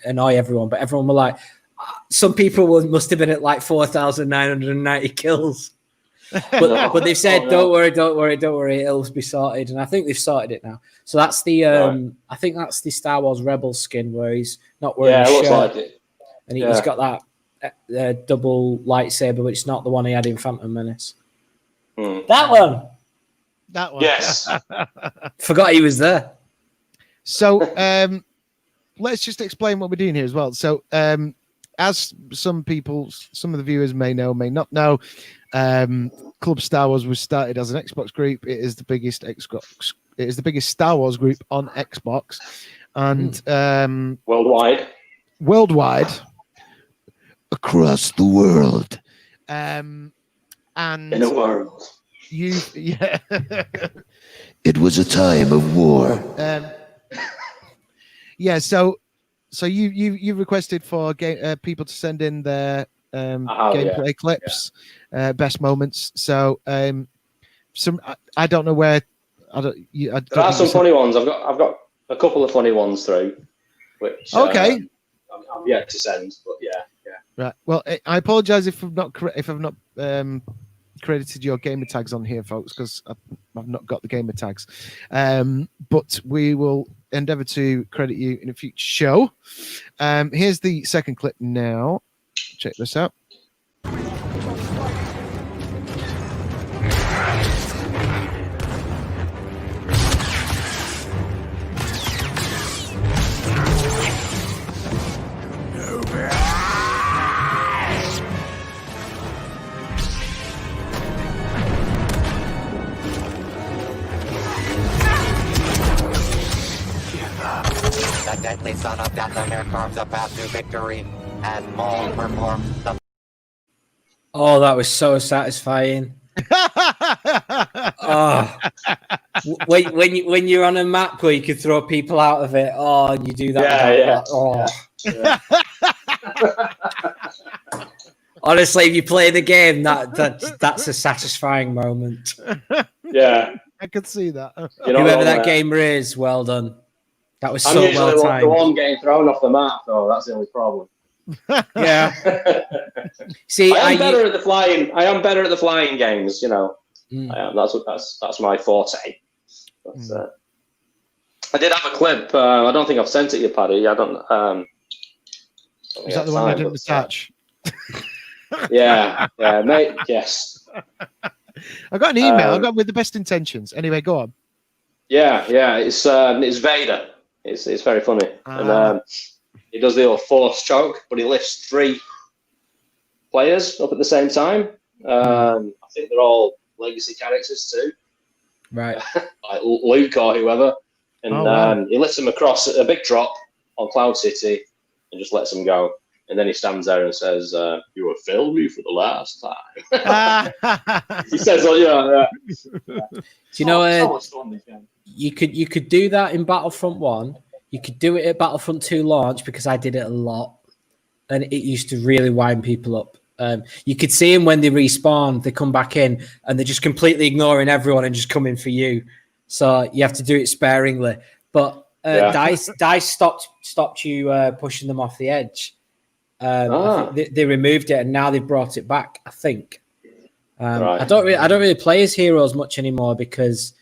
annoy everyone, but everyone were like, some people must have been at like 4,990 kills. But they've said, don't worry, it'll be sorted. And I think they've sorted it now. So that's the I think that's the Star Wars Rebels skin where he's not wearing a shirt. Looks like it. And he's got that double lightsaber, which is not the one he had in Phantom Menace. That one. Yes. Forgot he was there. So let's just explain what we're doing here as well. So as some of the viewers may know, may not know, Club Star Wars was started as an Xbox group. It is the biggest Star Wars group on Xbox, and worldwide, across the world, and in the world. It was a time of war. So you requested for people to send in their gameplay clips, best moments. So I don't know where. There are some funny ones. I've got a couple of funny ones through, which I'm yet to send. But yeah. Right. Well, I apologize if I've not credited your gamer tags on here, folks, because I've not got the gamer tags. But we will endeavor to credit you in a future show. Here's the second clip now. Check this out. The deadly son of Dathomir carves a path to victory, and Maul performs the... Oh, that was so satisfying. Oh, when you're on a map where you can throw people out of it, and you do that. Honestly, if you play the game, that's a satisfying moment. Yeah, I could see that. Whoever that gamer is, well done. That was so well timed. The one getting thrown off the map, though. That's the only problem. Yeah. See, I am better at the flying. I am better at the flying games. You know, that's my forte. But, I did have a clip. I don't think I've sent it you, Paddy. I don't. Is that the one I didn't attach? Yeah, mate. Yes. I got an email. I got with the best intentions. Anyway, go on. Yeah. It's Vader. It's very funny, and he does the old force choke, but he lifts 3 players up at the same time. I think they're all legacy characters too, right? Like Luke or whoever, and he lifts them across a big drop on Cloud City and just lets them go. And then he stands there and says, "You have failed me for the last time." He says, "Oh yeah." Do you know? You could do that in Battlefront 1. You could do it at Battlefront 2 launch because I did it a lot, and it used to really wind people up. You could see them when they respawn, they come back in, and they're just completely ignoring everyone and just coming for you. So you have to do it sparingly. But Dice stopped you pushing them off the edge. I think they removed it, and now they've brought it back. I think. Right. I don't really play as heroes much anymore because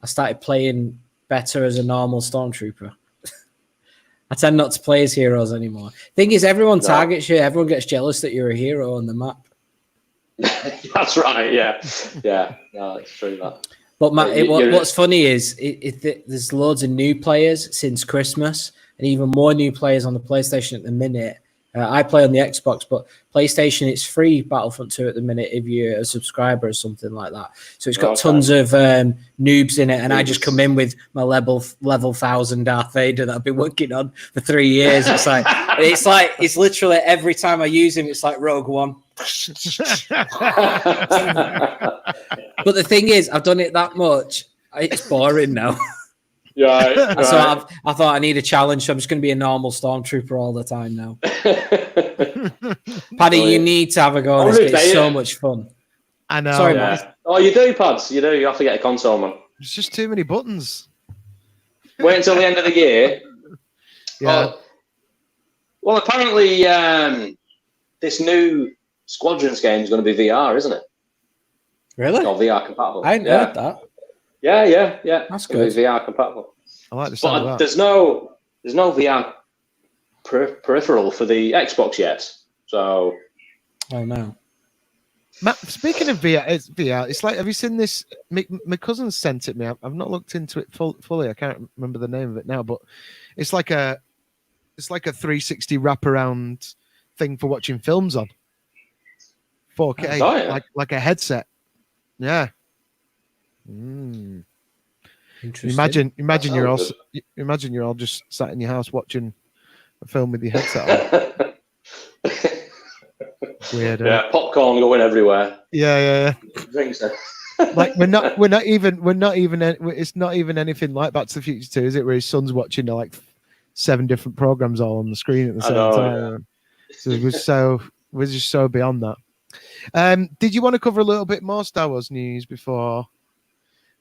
I started playing better as a normal stormtrooper. I tend not to play as heroes anymore. Thing is, everyone targets you. Everyone gets jealous that you're a hero on the map. That's right. Yeah. No, it's true that. But what's funny is there's loads of new players since Christmas, and even more new players on the PlayStation at the minute. I play on the Xbox, but PlayStation, it's free Battlefront 2 at the minute if you're a subscriber or something like that. So it's got tons of noobs in it, and I just come in with my level 1000 Darth Vader that I've been working on for 3 years. It's literally every time I use him, it's like Rogue One. But the thing is, I've done it that much, it's boring now. Yeah, right. So I thought I need a challenge, so I'm just going to be a normal stormtrooper all the time now. Paddy, you need to have a go on this. It's so much fun. I know. Sorry, man. Oh, you do, Pads. You do. You have to get a console, man. It's just too many buttons. Wait until the end of the year. Yeah. Well, apparently, this new Squadrons game is going to be VR, isn't it? Really? Or VR compatible. I hadn't heard that. Yeah. That's good. VR compatible. I like the sound of that. There's no VR peripheral for the Xbox yet. So. Oh no. Matt, speaking of VR, it's like, have you seen this? My cousin sent it me. I've not looked into it fully. I can't remember the name of it now, but it's like a 360 wraparound thing for watching films on 4K, like a headset. Yeah. Imagine you're all just sat in your house watching a film with your headset on. Weird. Yeah, popcorn going everywhere. Yeah. Drinks. Like we're not even. It's not even anything like Back to the Future 2, is it? Where his son's watching like 7 different programs all on the screen at the same time. Yeah. So we're just so beyond that. Did you want to cover a little bit more Star Wars news before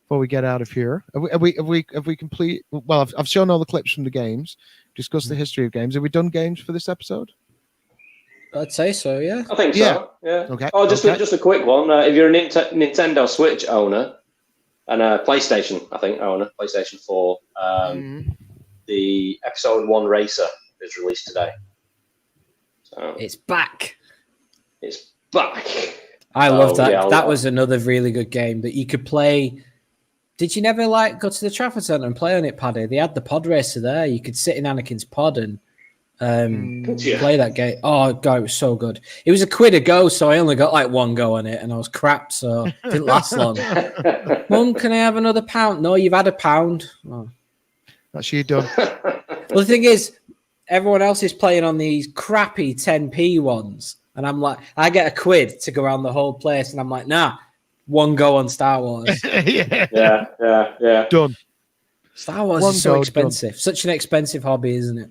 we get out of here? Have we complete? Well, I've shown all the clips from the games, discussed the history of games. Have we done games for this episode? I'd say so, yeah. I think so. Yeah. Okay. Oh, just a quick one. If you're a Nintendo Switch owner and a PlayStation, I think owner, PlayStation 4, the Episode 1 Racer is released today. So It's back. it's back. I love that. Yeah, that was another really good game that you could play. Did you never go to the Trafford Centre and play on it, Paddy? They had the pod racer there. You could sit in Anakin's pod and play that game. Oh god, it was so good. It was £1 a go, so I only got one go on it, and I was crap, so it didn't last long. Mum, can I have another £1? No, you've had £1. Oh. That's you done. Well, the thing is, everyone else is playing on these crappy 10p ones, and I'm like, I get £1 to go around the whole place, and I'm like, nah, one go on Star Wars. Yeah. Done. Star Wars is so expensive. Done. Such an expensive hobby, isn't it?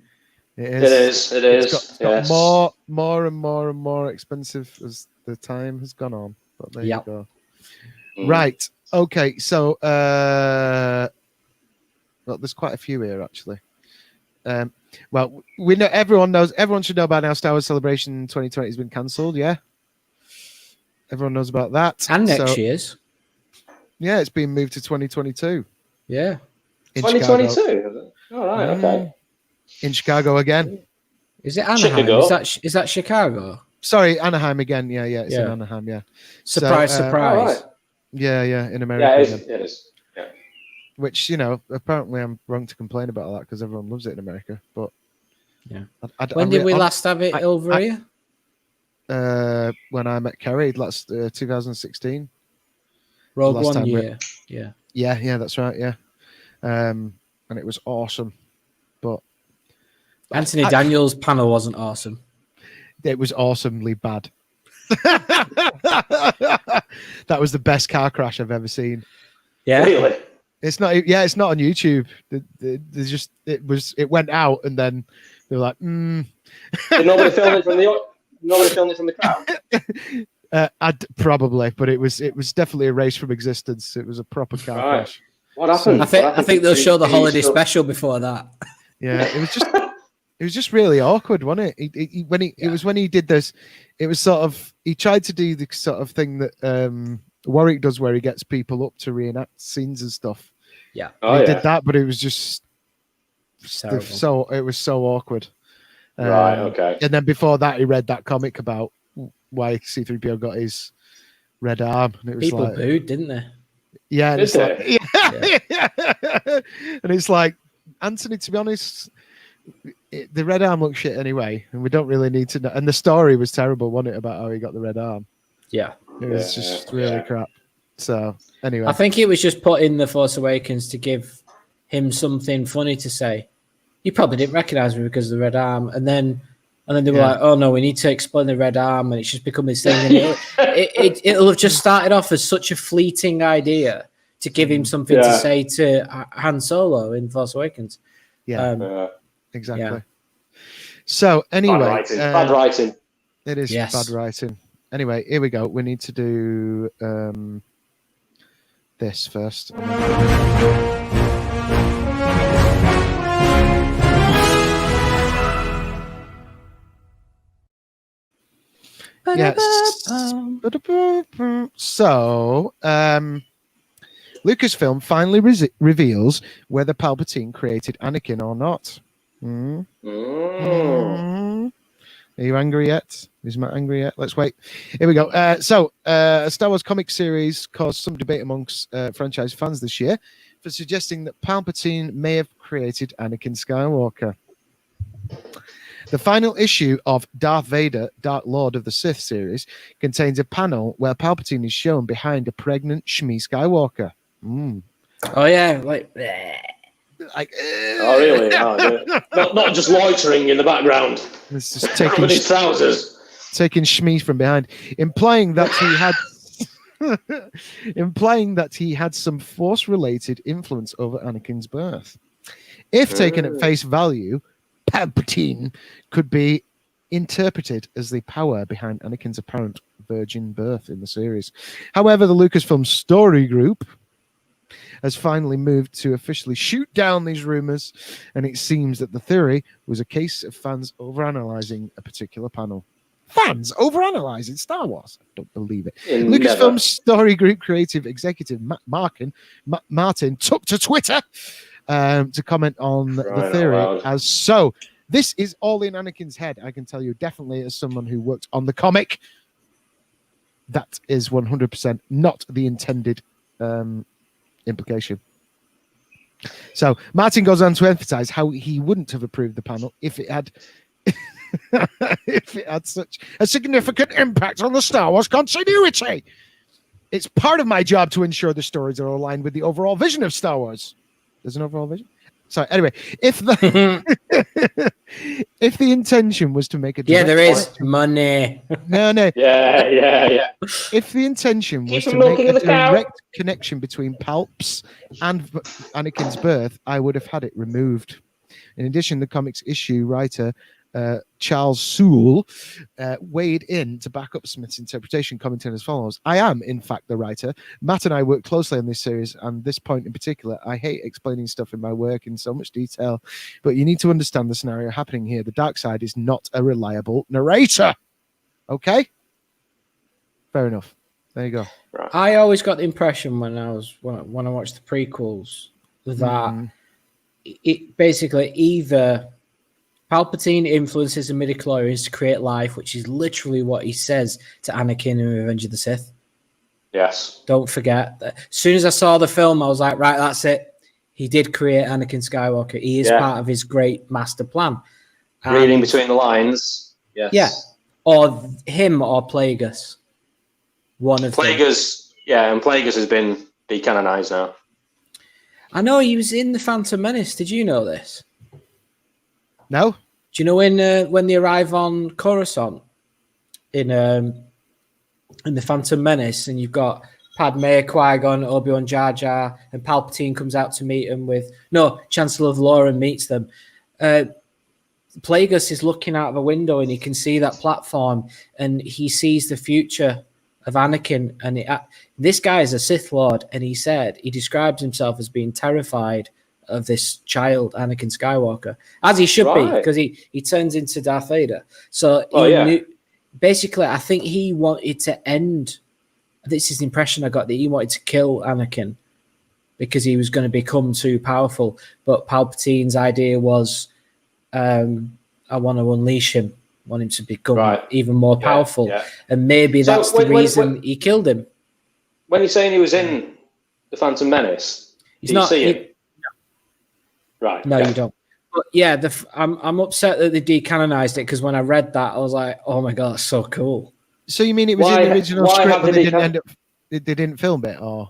It is. It's got more and more expensive as the time has gone on. But there you go. Right. Okay. So, well, there's quite a few here actually. Well, we know everyone should know about now. Star Wars Celebration 2020 has been cancelled. Yeah. Everyone knows about that. And next year's. Yeah, it's been moved to 2022. Yeah. 2022. All right. Okay. In Chicago again. Is it Anaheim? Is that Chicago? Sorry, Anaheim again. Yeah, it's in Anaheim. Yeah. Surprise. Right. Yeah, in America. Yeah, it is. Yeah. Which, apparently I'm wrong to complain about that because everyone loves it in America. But yeah. When did we last have it over here? When I met Kerry last 2016. Rogue One year. Yeah, that's right. Yeah. And it was awesome. But Anthony Daniels' panel wasn't awesome. It was awesomely bad. That was the best car crash I've ever seen. Yeah, really. It's not. Yeah, it's not on YouTube. It went out, and then they were like, Did nobody film it from the crowd? Probably, but it was definitely erased from existence. It was a proper car crash. What happened? I think they'll show the holiday special before that. Yeah, it was just really awkward, wasn't it? It was when he did this. It was sort of he tried to do the sort of thing that Warwick does, where he gets people up to reenact scenes and stuff. Yeah, he did that, but it was just it was so awkward. Right. Okay. And then before that, he read that comic about why C-3PO got his red arm, and it was people booed, didn't they? Yeah, and and it's like, Anthony, to be honest, the red arm looks shit anyway, and we don't really need to know. And the story was terrible, wasn't it, about how he got the red arm? Yeah, it was just really crap. So anyway, I think it was just put in The Force Awakens to give him something funny to say. You probably didn't recognize me because of the red arm, and then they were like, "Oh no, we need to explain the red arm," and it's just become this thing. And it'll have just started off as such a fleeting idea to give him something to say to Han Solo in Force Awakens. Exactly. Yeah. So anyway, bad writing. It is bad writing. Anyway, here we go. We need to do this first. Yes. So, Lucasfilm finally reveals whether Palpatine created Anakin or not. Are you angry yet? Is Matt angry yet? Let's wait. Here we go. A Star Wars comic series caused some debate amongst franchise fans this year for suggesting that Palpatine may have created Anakin Skywalker. The final issue of Darth Vader, Dark Lord of the Sith series contains a panel where Palpatine is shown behind a pregnant Shmi Skywalker. Oh yeah, like oh really? Not just loitering in the background. It's just taking his trousers, taking Shmi from behind, implying that he had some Force-related influence over Anakin's birth. If taken at face value, Palpatine could be interpreted as the power behind Anakin's apparent virgin birth in the series. However, the Lucasfilm Story Group has finally moved to officially shoot down these rumors, and it seems that the theory was a case of fans overanalyzing a particular panel. Fans overanalyzing Star Wars? I don't believe it. Lucasfilm Story Group creative executive Martin took to Twitter to comment on the theory as so. This is all in Anakin's head. I can tell you definitely, as someone who worked on the comic, that is 100% not the intended implication. So Martin goes on to emphasize how he wouldn't have approved the panel if it had if it had such a significant impact on the Star Wars continuity. It's part of my job to ensure the stories are aligned with the overall vision of Star Wars. There's an overall vision? Sorry, anyway, if the if the intention was to make a there is money. No. Yeah. If the intention was to make a direct connection between Palps and Anakin's birth, I would have had it removed. In addition, the comics issue writer Charles Soule weighed in to back up Smith's interpretation, commenting as follows: I am, in fact, the writer. Matt and I work closely on this series, and this point in particular. I hate explaining stuff in my work in so much detail, but you need to understand the scenario happening here. The dark side is not a reliable narrator. Okay? Fair enough. There you go. Right. I always got the impression when I watched the prequels that it basically either Palpatine influences the midichlorians to create life, which is literally what he says to Anakin in Revenge of the Sith. Yes. Don't forget that. As soon as I saw the film, I was like, right, that's it. He did create Anakin Skywalker. He is part of his great master plan. Reading between the lines. Yes. Yeah. Or him or Plagueis. One of Plagueis, and Plagueis has been decanonized now. I know he was in The Phantom Menace. Did you know this? No. Do you know when they arrive on Coruscant in The Phantom Menace, and you've got Padme, Qui-Gon, Obi-Wan, Jar Jar, and Palpatine comes out to meet them Chancellor Valoran meets them. Plagueis is looking out of a window and he can see that platform, and he sees the future of Anakin. And this guy is a Sith Lord, and he describes himself as being terrified of this child, Anakin Skywalker, as he should be, because he turns into Darth Vader. So knew, basically, I think he wanted to end. This is the impression I got, that he wanted to kill Anakin because he was going to become too powerful. But Palpatine's idea was, I want to unleash him, want him to become even more powerful, and maybe that's the reason he killed him. When you're saying he was in The Phantom Menace, did you see him? Right. No, you don't. But yeah, I'm upset that they decanonized it, because when I read that, I was like, "Oh my god, that's so cool." So you mean it was in the original script, but they didn't film it, or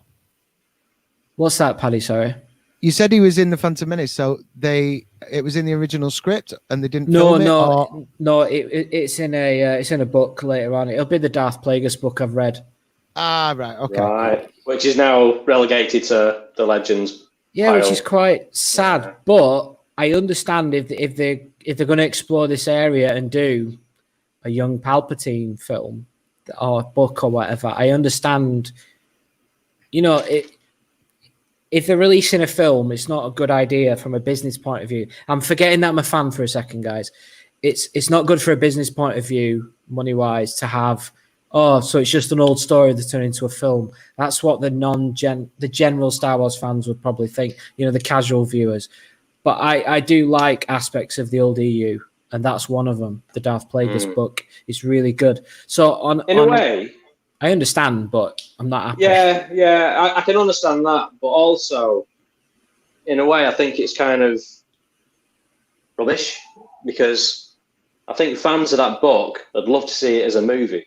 what's that, Paddy? Sorry, you said he was in The Phantom Menace, so it was in the original script and they didn't film it. No, it's in a book later on. It'll be the Darth Plagueis book I've read. Ah, right, okay, right, which is now relegated to the Legends. Yeah, which is quite sad, but I understand if they're going to explore this area and do a young Palpatine film or book or whatever. I understand, if they're releasing a film, it's not a good idea from a business point of view. I'm forgetting that I'm a fan for a second, guys. It's not good for a business point of view, money wise, to have. Oh, so it's just an old story that's turned into a film. That's what the general Star Wars fans would probably think, the casual viewers. But I do like aspects of the old EU, and that's one of them. The Darth Plagueis book is really good. So in a way, I understand, but I'm not happy. Yeah, I can understand that, but also, in a way, I think it's kind of rubbish, because I think fans of that book would love to see it as a movie.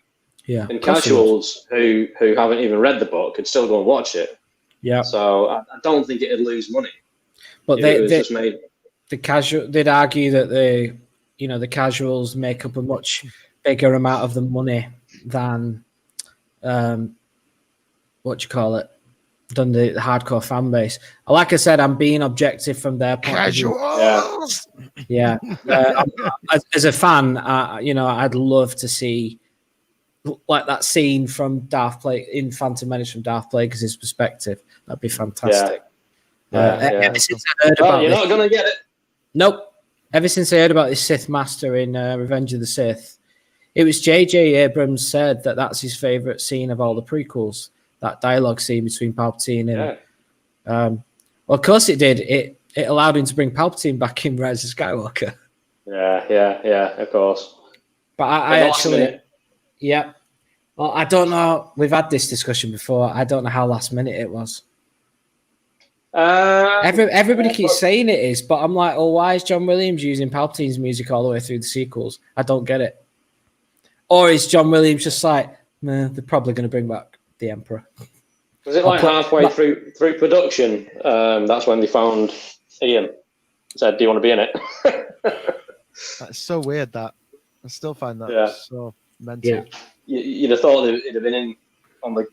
Yeah, and casuals who haven't even read the book could still go and watch it. Yeah. So I don't think it'd lose money. But they'd argue that the casuals make up a much bigger amount of the money than than the hardcore fan base. Like I said, I'm being objective from their point of view. Yeah. As a fan, I'd love to see like that scene from Darth Plagueis in Phantom Menace from Darth Plagueis' perspective. That'd be fantastic. Ever since I heard about you're not going to get it. Nope. Ever since I heard about this Sith Master in Revenge of the Sith, it was J.J. Abrams said that that's his favorite scene of all the prequels. That dialogue scene between Palpatine and well, of course it did. It allowed him to bring Palpatine back in Rise of Skywalker. Yeah, of course. But I actually, yeah. Well, I don't know. We've had this discussion before. I don't know how last minute it was. Everybody keeps saying it is, but I'm like, oh, why is John Williams using Palpatine's music all the way through the sequels? I don't get it. Or is John Williams just like, they're probably going to bring back the Emperor? Was it like halfway through production? That's when they found Ian. Said, "Do you want to be in it?" That's so weird. That I still find that so mental. Yeah. You'd have thought it'd have been in on the,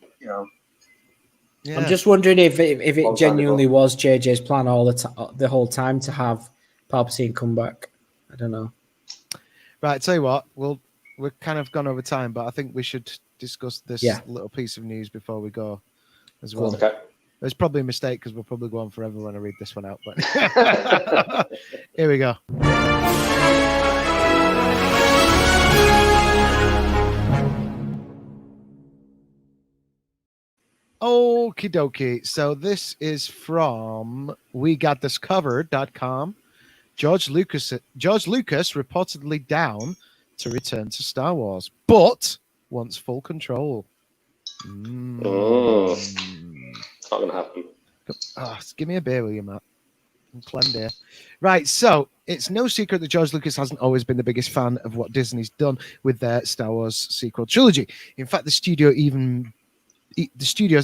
Yeah. I'm just wondering if it genuinely was JJ's plan the whole time to have Palpatine come back. I don't know. Right, tell you what, we're kind of gone over time, but I think we should discuss this little piece of news before we go as well. Okay. It's probably a mistake because we'll probably go on forever when I read this one out. But here we go. Okie dokie. So this is from WeGotThisCovered.com. George Lucas reportedly down to return to Star Wars, but wants full control. It's not going to happen. Give me a beer, will you, Matt? I'm clemmed here. Right, so it's no secret that George Lucas hasn't always been the biggest fan of what Disney's done with their Star Wars sequel trilogy. In fact, the studio's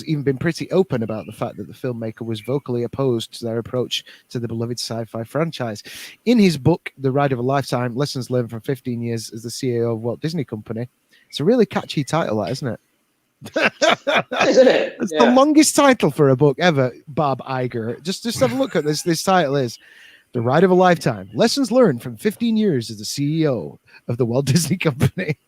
even been pretty open about the fact that the filmmaker was vocally opposed to their approach to the beloved sci-fi franchise. In his book, The Ride of a Lifetime, Lessons Learned from 15 Years as the CEO of Walt Disney Company, it's a really catchy title, that, isn't it? Isn't it? It's the longest title for a book ever, Bob Iger. Just have a look at this. This title is The Ride of a Lifetime, Lessons Learned from 15 Years as the CEO of the Walt Disney Company.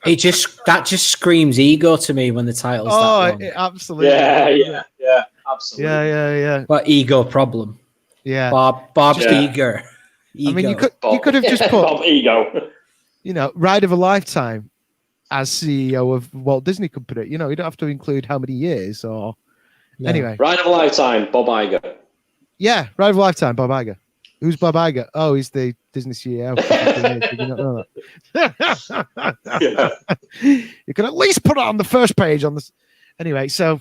That just screams ego to me when the title's that long. Absolutely. Yeah, absolutely. Yeah. But ego problem. Yeah. Bob Iger. I mean, you could have just put Bob Ego. Ride of a Lifetime as CEO of Walt Disney Company. You don't have to include how many years or anyway. Ride of a Lifetime, Bob Iger. Yeah, Ride of a Lifetime, Bob Iger. Who's Bob Iger? Oh, he's the Disney CEO. Did you not know that? You can at least put it on the first page on this. Anyway, for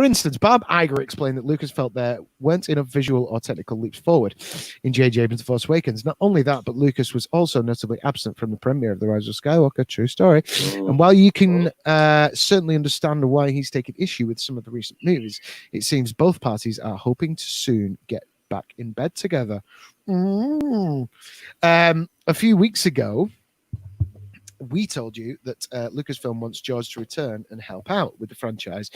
instance, Bob Iger explained that Lucas felt there weren't enough visual or technical leaps forward in J.J. Abrams' Force Awakens. Not only that, but Lucas was also notably absent from the premiere of The Rise of Skywalker. True story. And while you can certainly understand why he's taken issue with some of the recent movies, it seems both parties are hoping to soon get back in bed together. A few weeks ago, we told you that Lucasfilm wants George to return and help out with the franchise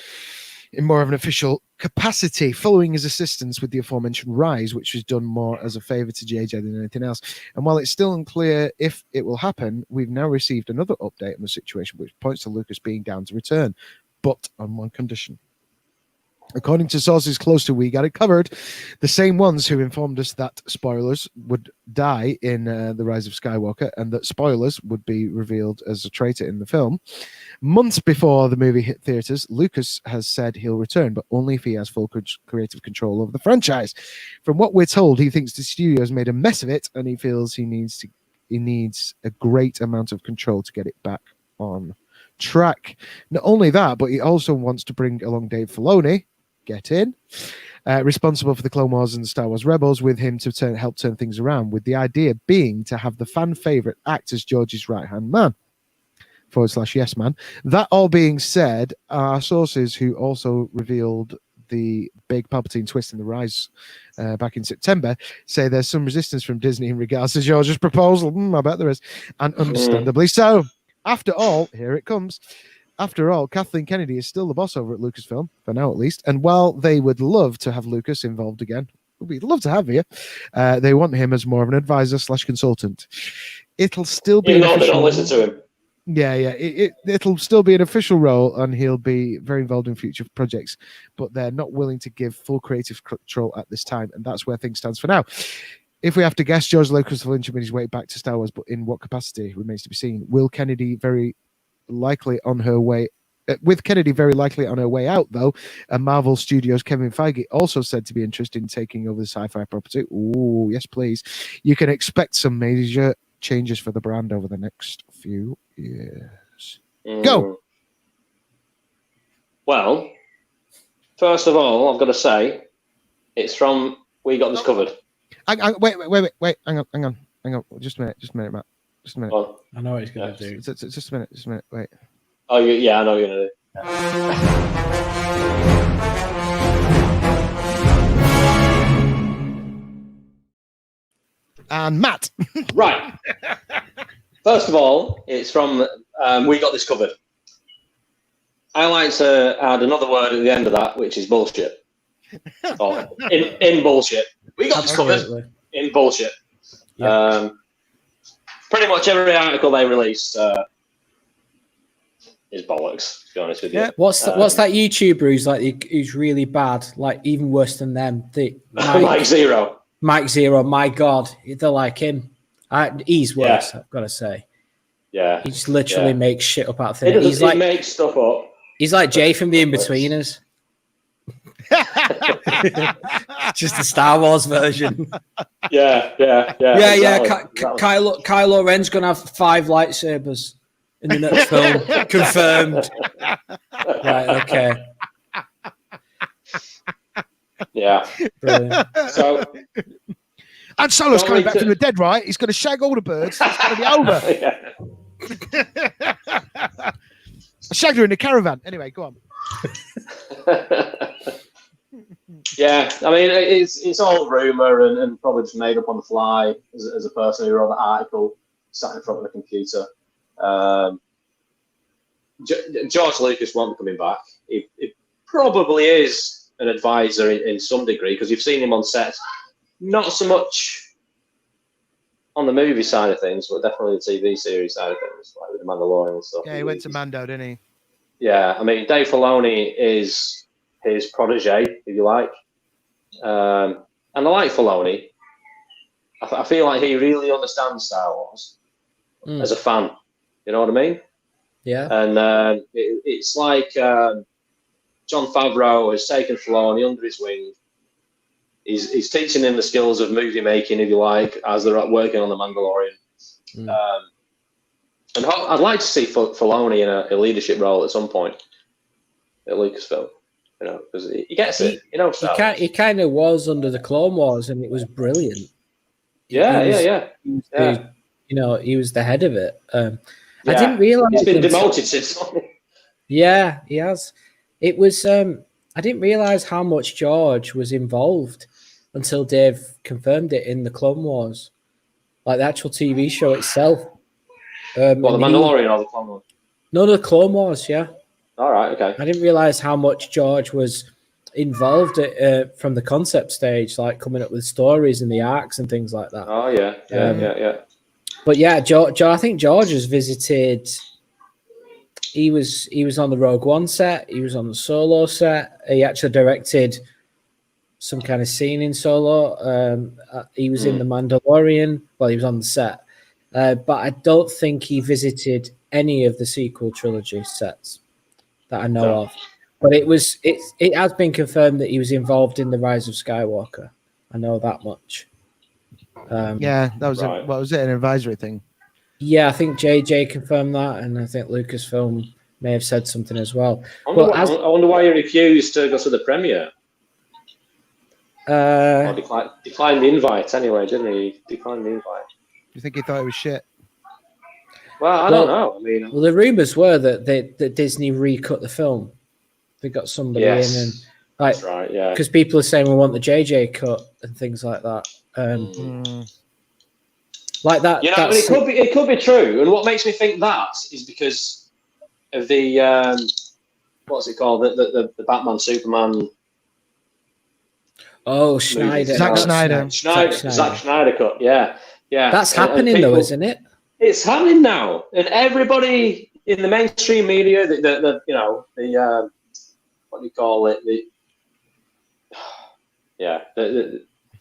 in more of an official capacity, following his assistance with the aforementioned Rise, which was done more as a favor to JJ than anything else. And while it's still unclear if it will happen, we've now received another update on the situation, which points to Lucas being down to return, but on one condition. According to sources close to We Got It Covered, the same ones who informed us that spoilers would die in The Rise of Skywalker and that spoilers would be revealed as a traitor in the film. Months before the movie hit theaters, Lucas has said he'll return, but only if he has full creative control over the franchise. From what we're told, he thinks the studio has made a mess of it, and he feels he needs a great amount of control to get it back on track. Not only that, but he also wants to bring along Dave Filoni, get in, responsible for the Clone Wars and the Star Wars Rebels, with him to help turn things around, with the idea being to have the fan favorite act as George's right-hand man, /yes man. That all being said, our sources who also revealed the big Palpatine twist in The Rise back in September say there's some resistance from Disney in regards to George's proposal. I bet there is, and understandably so. After all, here it comes. After all, Kathleen Kennedy is still the boss over at Lucasfilm, for now at least. And while they would love to have Lucas involved again, we'd love to have you, they want him as more of an advisor/consultant. It'll still be... they don't listen to him. Yeah. It'll still be an official role, and he'll be very involved in future projects, but they're not willing to give full creative control at this time, and that's where things stands for now. If we have to guess, George Lucas will inch his way back to Star Wars, but in what capacity remains to be seen. With Kennedy very likely on her way out, though, and Marvel Studios' Kevin Feige also said to be interested in taking over the sci-fi property. Ooh, yes, please. You can expect some major changes for the brand over the next few years. Go. Well, first of all, I've got to say, it's from We Got This Covered. Wait. Hang on. Just a minute, Matt. Just a minute. Well, I know what he's going to do. Just a minute. Wait. Oh, yeah, I know what you're going to do. And Matt. Right. First of all, it's from We Got This Covered. I like to add another word at the end of that, which is bullshit. Or in bullshit. We got this covered in bullshit. Yeah. Pretty much every article they release is bollocks, to be honest with you. Yeah. What's that YouTuber who's really bad, like even worse than them? Mike Zero. Mike Zero, my God, they're like him. He's worse, I've got to say. Yeah. He just literally makes shit up out of thin air. He makes stuff up. He's like Jay from The Inbetweeners. Just the Star Wars version. Yeah. Exactly. Kylo Ren's gonna have 5 lightsabers in the next film. Confirmed. Right. Okay. Yeah. Brilliant. So. And Solo's coming back from the dead, right? He's going to shag all the birds. It's going to be over. I shagged her in the caravan. Anyway, go on. Yeah, I mean, it's all rumour and probably just made up on the fly as a person who wrote the article, sat in front of the computer. George Lucas won't be coming back. He probably is an advisor in some degree, because you've seen him on set. Not so much on the movie side of things, but definitely the TV series side of things, like with the Mandalorian and stuff. Yeah, he went to Mando, didn't he? Yeah, I mean, Dave Filoni is his protege, if you like. And I like Filoni. I feel like he really understands Star Wars as a fan. You know what I mean? Yeah. And it's like John Favreau has taken Filoni under his wing. He's teaching him the skills of movie making, if you like, as they're working on The Mandalorian. And I'd like to see Filoni in a leadership role at some point at Lucasfilm, you know, because he gets it. You know, he kind of was under the Clone Wars, and it was brilliant. Yeah. He was the head of it. I didn't realize he's been demoted since. Yeah, he has. It was. I didn't realize how much George was involved until Dave confirmed it in the Clone Wars, like the actual TV show itself. The Mandalorian or the Clone Wars? No, the Clone Wars. Yeah. All right. Okay. I didn't realize how much George was involved from the concept stage, like coming up with stories and the arcs and things like that. Oh yeah. But yeah, George. I think George has visited. He was on the Rogue One set. He was on the Solo set. He actually directed some kind of scene in Solo. He was in The Mandalorian. Well, he was on the set. But I don't think he visited any of the sequel trilogy sets that I know of. But it has been confirmed that he was involved in The Rise of Skywalker. I know that much. That was what was it? An advisory thing? Yeah, I think JJ confirmed that, and I think Lucasfilm may have said something as well. I wonder why he refused to go to the premiere. Declined the invite anyway, didn't he? Declined the invite. Do you think he thought it was shit? Well, I don't know. I mean, the rumors were that Disney recut the film. They got somebody in, and that's right, yeah. Because people are saying we want the JJ cut and things like that. Like that. You know, it could be true. And what makes me think that is because of the what's it called? The Batman Superman. Oh, Schneider. Zack Snyder. Zack Snyder cut. Yeah. That's And happening people, though, isn't it? It's happening now, and everybody in the mainstream media, the what do you call it?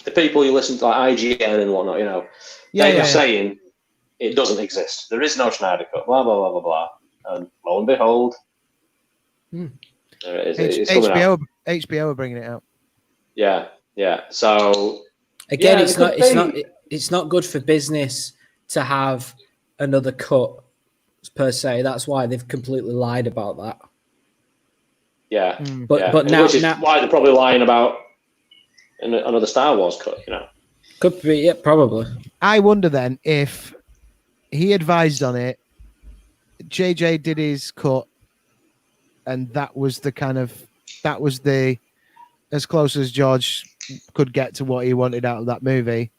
The people you listen to, like IGN and whatnot, they're saying it doesn't exist. There is no Schneider cut. Blah blah blah blah blah. And lo and behold, there it is. It's coming out. HBO are bringing it out. Yeah. So again, it's not good for business to have another cut per se. That's why they've completely lied about that. Yeah, but now, which is why they're probably lying about another Star Wars cut. Could be, yeah, probably. I wonder then if he advised on it, JJ did his cut, and that was the as close as George could get to what he wanted out of that movie.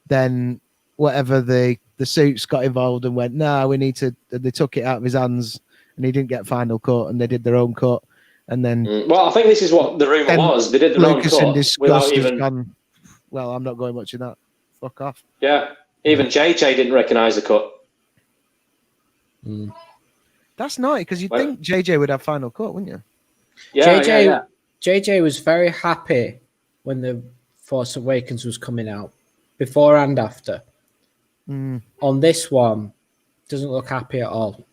Then whatever the suits got involved and went, no, we need to. They took it out of his hands, and he didn't get final cut, and they did their own cut, and then. Well, I think this is what the rumor was. They did their own cut without even. Gone, well, I'm not going much in that. Fuck off. Yeah, even JJ didn't recognise the cut. That's naughty because you'd think JJ would have final cut, wouldn't you? Yeah, JJ was very happy when the Force Awakens was coming out, before and after. On this one, doesn't look happy at all.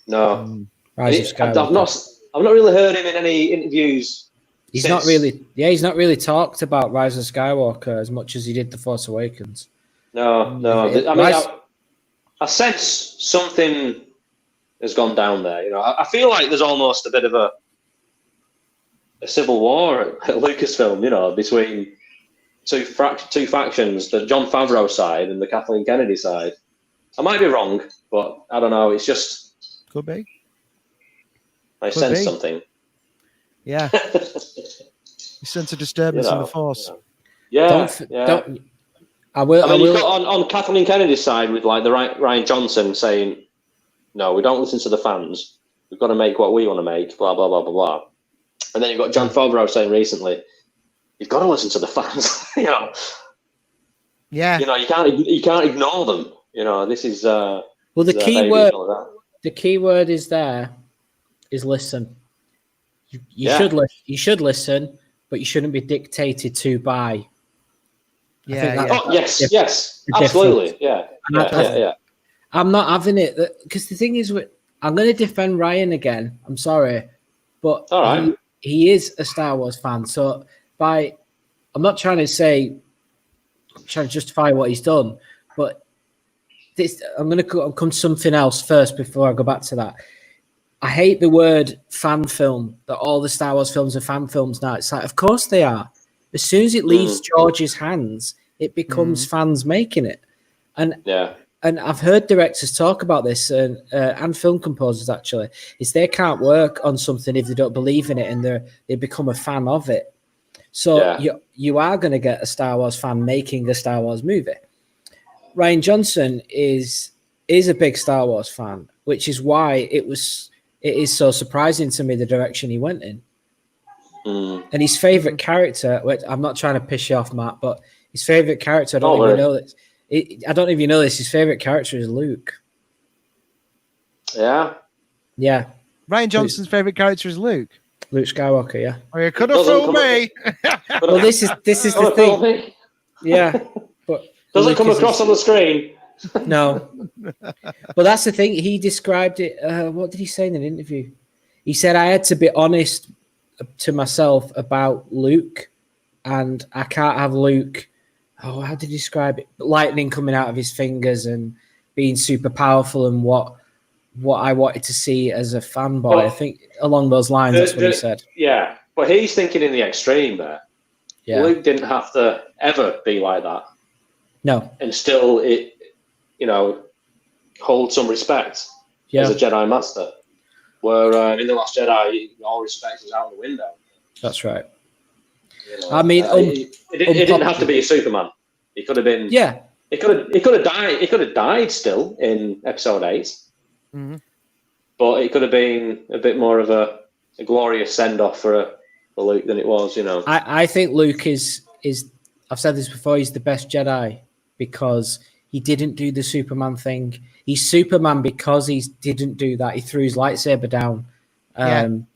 No, Rise of Skywalker. I've not really heard him in any interviews. He's not really talked about Rise of Skywalker as much as he did the Force Awakens. No. I mean, I sense something has gone down there. I feel like there's almost a bit of a civil war at Lucasfilm, between two factions, the Jon Favreau side and the Kathleen Kennedy side. I might be wrong, but I don't know. It's just could be. I sense something. Yeah. You sense a disturbance in the Force. Yeah. I will. You've got on Kathleen Kennedy's side with like the Ryan Johnson saying, "No, we don't listen to the fans. We've got to make what we want to make." Blah blah blah blah blah. And then you've got Jon Favreau saying recently, "You've got to listen to the fans." Yeah. You can't ignore them. This is. Well, the key word. The key word is listen. You should listen, but you shouldn't be dictated to by. Yeah. Oh, yes, absolutely. Yeah. I'm not having it because the thing is, I'm going to defend Ryan again. I'm sorry, but all right. He is a Star Wars fan. So I'm not trying to justify what he's done, but I'm going to come to something else first before I go back to that. I hate the word fan film, that all the Star Wars films are fan films now. It's like, of course they are. As soon as it leaves George's hands, it becomes fans making it. And I've heard directors talk about this and film composers actually, is they can't work on something if they don't believe in it and they become a fan of it. So you are going to get a Star Wars fan making a Star Wars movie. Ryan Johnson is a big Star Wars fan, which is why it is so surprising to me the direction he went in. And his favorite character, which I'm not trying to piss you off, Matt, but his favorite character, I don't even know this. I don't even know this. His favorite character is Luke. Yeah. Yeah. Ryan Johnson's favorite character is Luke. Luke Skywalker. Yeah. Oh, you could have fooled me. Well, this is the thing. Yeah, but doesn't come across on the screen. No, but that's the thing. He described it. What did he say in an interview? He said, "I had to be honest to myself about Luke, and I can't have Luke." Oh, how did he describe it? Lightning coming out of his fingers and being super powerful, and what I wanted to see as a fanboy. Well, I think along those lines, that's what he said. Yeah, but he's thinking in the extreme there. Yeah. Luke didn't have to ever be like that. No, and still hold some respect as a Jedi Master. Where in The Last Jedi, all respect was out the window. That's right. I mean, it didn't have to be a Superman. He could have been. Yeah. He could have died. He could have died still in Episode 8. Mm-hmm. but it could have been a bit more of a glorious send off for Luke than it was. I think Luke is. I've said this before. He's the best Jedi because he didn't do the Superman thing. He's Superman because he didn't do that. He threw his lightsaber down. And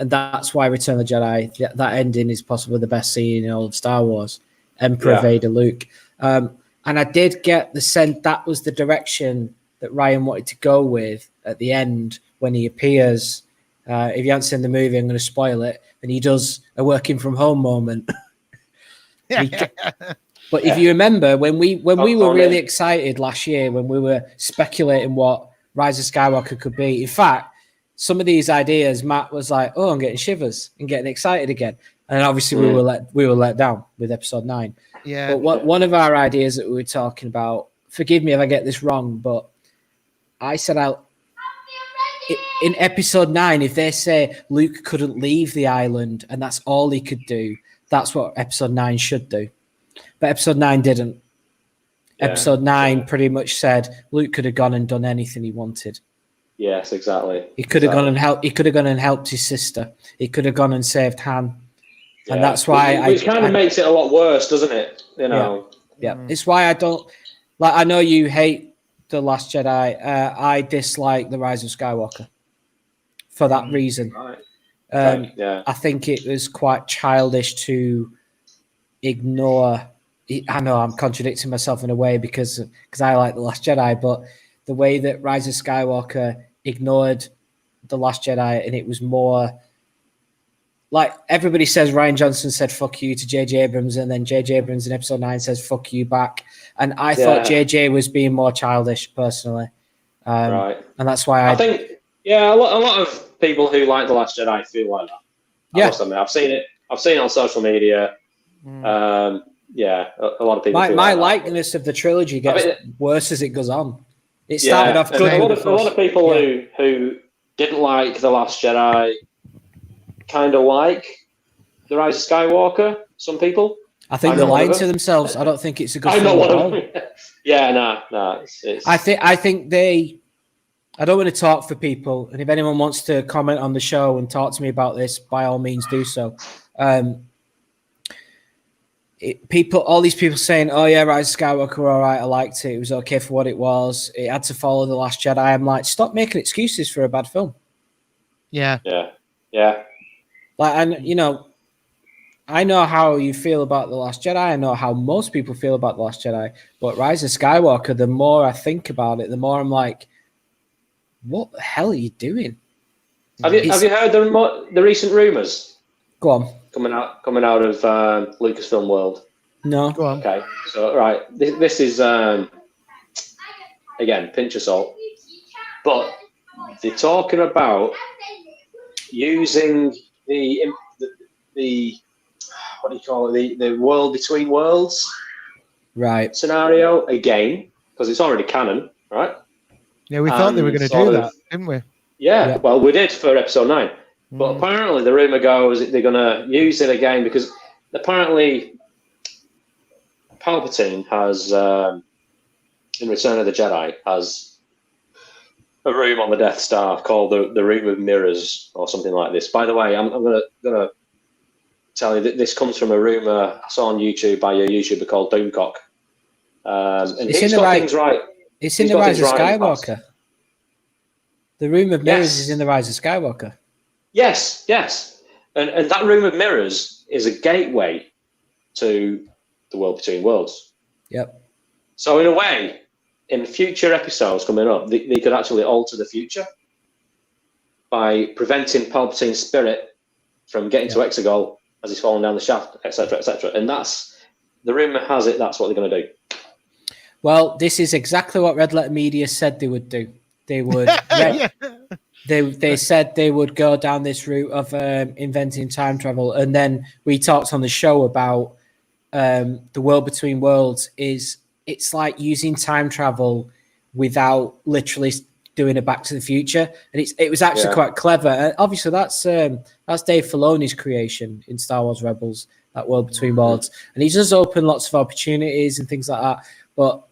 that's why Return of the Jedi, that ending is possibly the best scene in all of Star Wars. Emperor Vader Luke. And I did get the sense that was the direction that Ryan wanted to go with at the end when he appears. If you haven't seen the movie, I'm going to spoil it. And he does a working from home moment. But if you remember, when we were really excited last year, when we were speculating what Rise of Skywalker could be, in fact, some of these ideas, Matt was like, "Oh, I'm getting shivers and getting excited again." And obviously, we were let down with Episode 9. Yeah. But one of our ideas that we were talking about, forgive me if I get this wrong, but I said in Episode 9, if they say Luke couldn't leave the island and that's all he could do, that's what Episode 9 should do. But Episode 9 didn't. Yeah. Episode 9 pretty much said Luke could have gone and done anything he wanted. Yes, exactly. He could have gone and helped. He could have gone and helped his sister. He could have gone and saved Han, and that's why. Which kind of makes it a lot worse, doesn't it? Yeah. It's why I don't like. I know you hate The Last Jedi. I dislike The Rise of Skywalker for that reason. Right. I think it was quite childish to ignore. I know I'm contradicting myself in a way because I like The Last Jedi, but the way that Rise of Skywalker ignored The Last Jedi, and it was more like everybody says Rian Johnson said fuck you to J.J. Abrams, and then J.J. Abrams in Episode 9 says fuck you back. And I thought J.J. was being more childish personally. Right. And that's why I think, a lot of people who like The Last Jedi feel like that. I must admit, I've seen it on social media. A lot of people. My likeness of the trilogy gets worse as it goes on. It started off good. A lot of people who didn't like The Last Jedi kind of like The Rise of Skywalker. Some people. I think they're lying to themselves. I don't think it's a good film. I'm not one of them. No. It's... I think they. I don't want to talk for people, and if anyone wants to comment on the show and talk to me about this, by all means do so. All these people saying, "Oh yeah, Rise of Skywalker, all right, I liked it. It was okay for what it was. It had to follow The Last Jedi." I'm like, stop making excuses for a bad film. Yeah. Like, and I know how you feel about The Last Jedi. I know how most people feel about The Last Jedi. But Rise of Skywalker, the more I think about it, the more I'm like, what the hell are you doing? Have you heard the recent rumors? Go on. Coming out of Lucasfilm World. No. Go on. Okay. So right, this is again pinch of salt, but they're talking about using the what do you call it, the world between worlds scenario again, because it's already canon, right? Yeah, we thought they were going to do that, didn't we? Yeah, well, we did for Episode 9. But apparently the rumour goes that they're going to use it again because apparently Palpatine has, in Return of the Jedi, has a room on the Death Star called the Room of Mirrors or something like this. By the way, I'm going to tell you that this comes from a rumour I saw on YouTube by a YouTuber called Doomcock. And he's got things right. It's in The Rise of Skywalker. The Room of Mirrors is in The Rise of Skywalker. Yes. And that Room of Mirrors is a gateway to the world between worlds. Yep. So in a way, in future episodes coming up, they could actually alter the future by preventing Palpatine's spirit from getting to Exegol as he's falling down the shaft, etc., etc. And that's, the rumour has it, that's what they're going to do. Well, this is exactly what Red Letter Media said they would do. They would... They said they would go down this route of inventing time travel, and then we talked on the show about the world between worlds. It's like using time travel without literally doing a Back to the Future, and it was actually quite clever. And obviously, that's Dave Filoni's creation in Star Wars Rebels, that world between worlds, and he does open lots of opportunities and things like that. But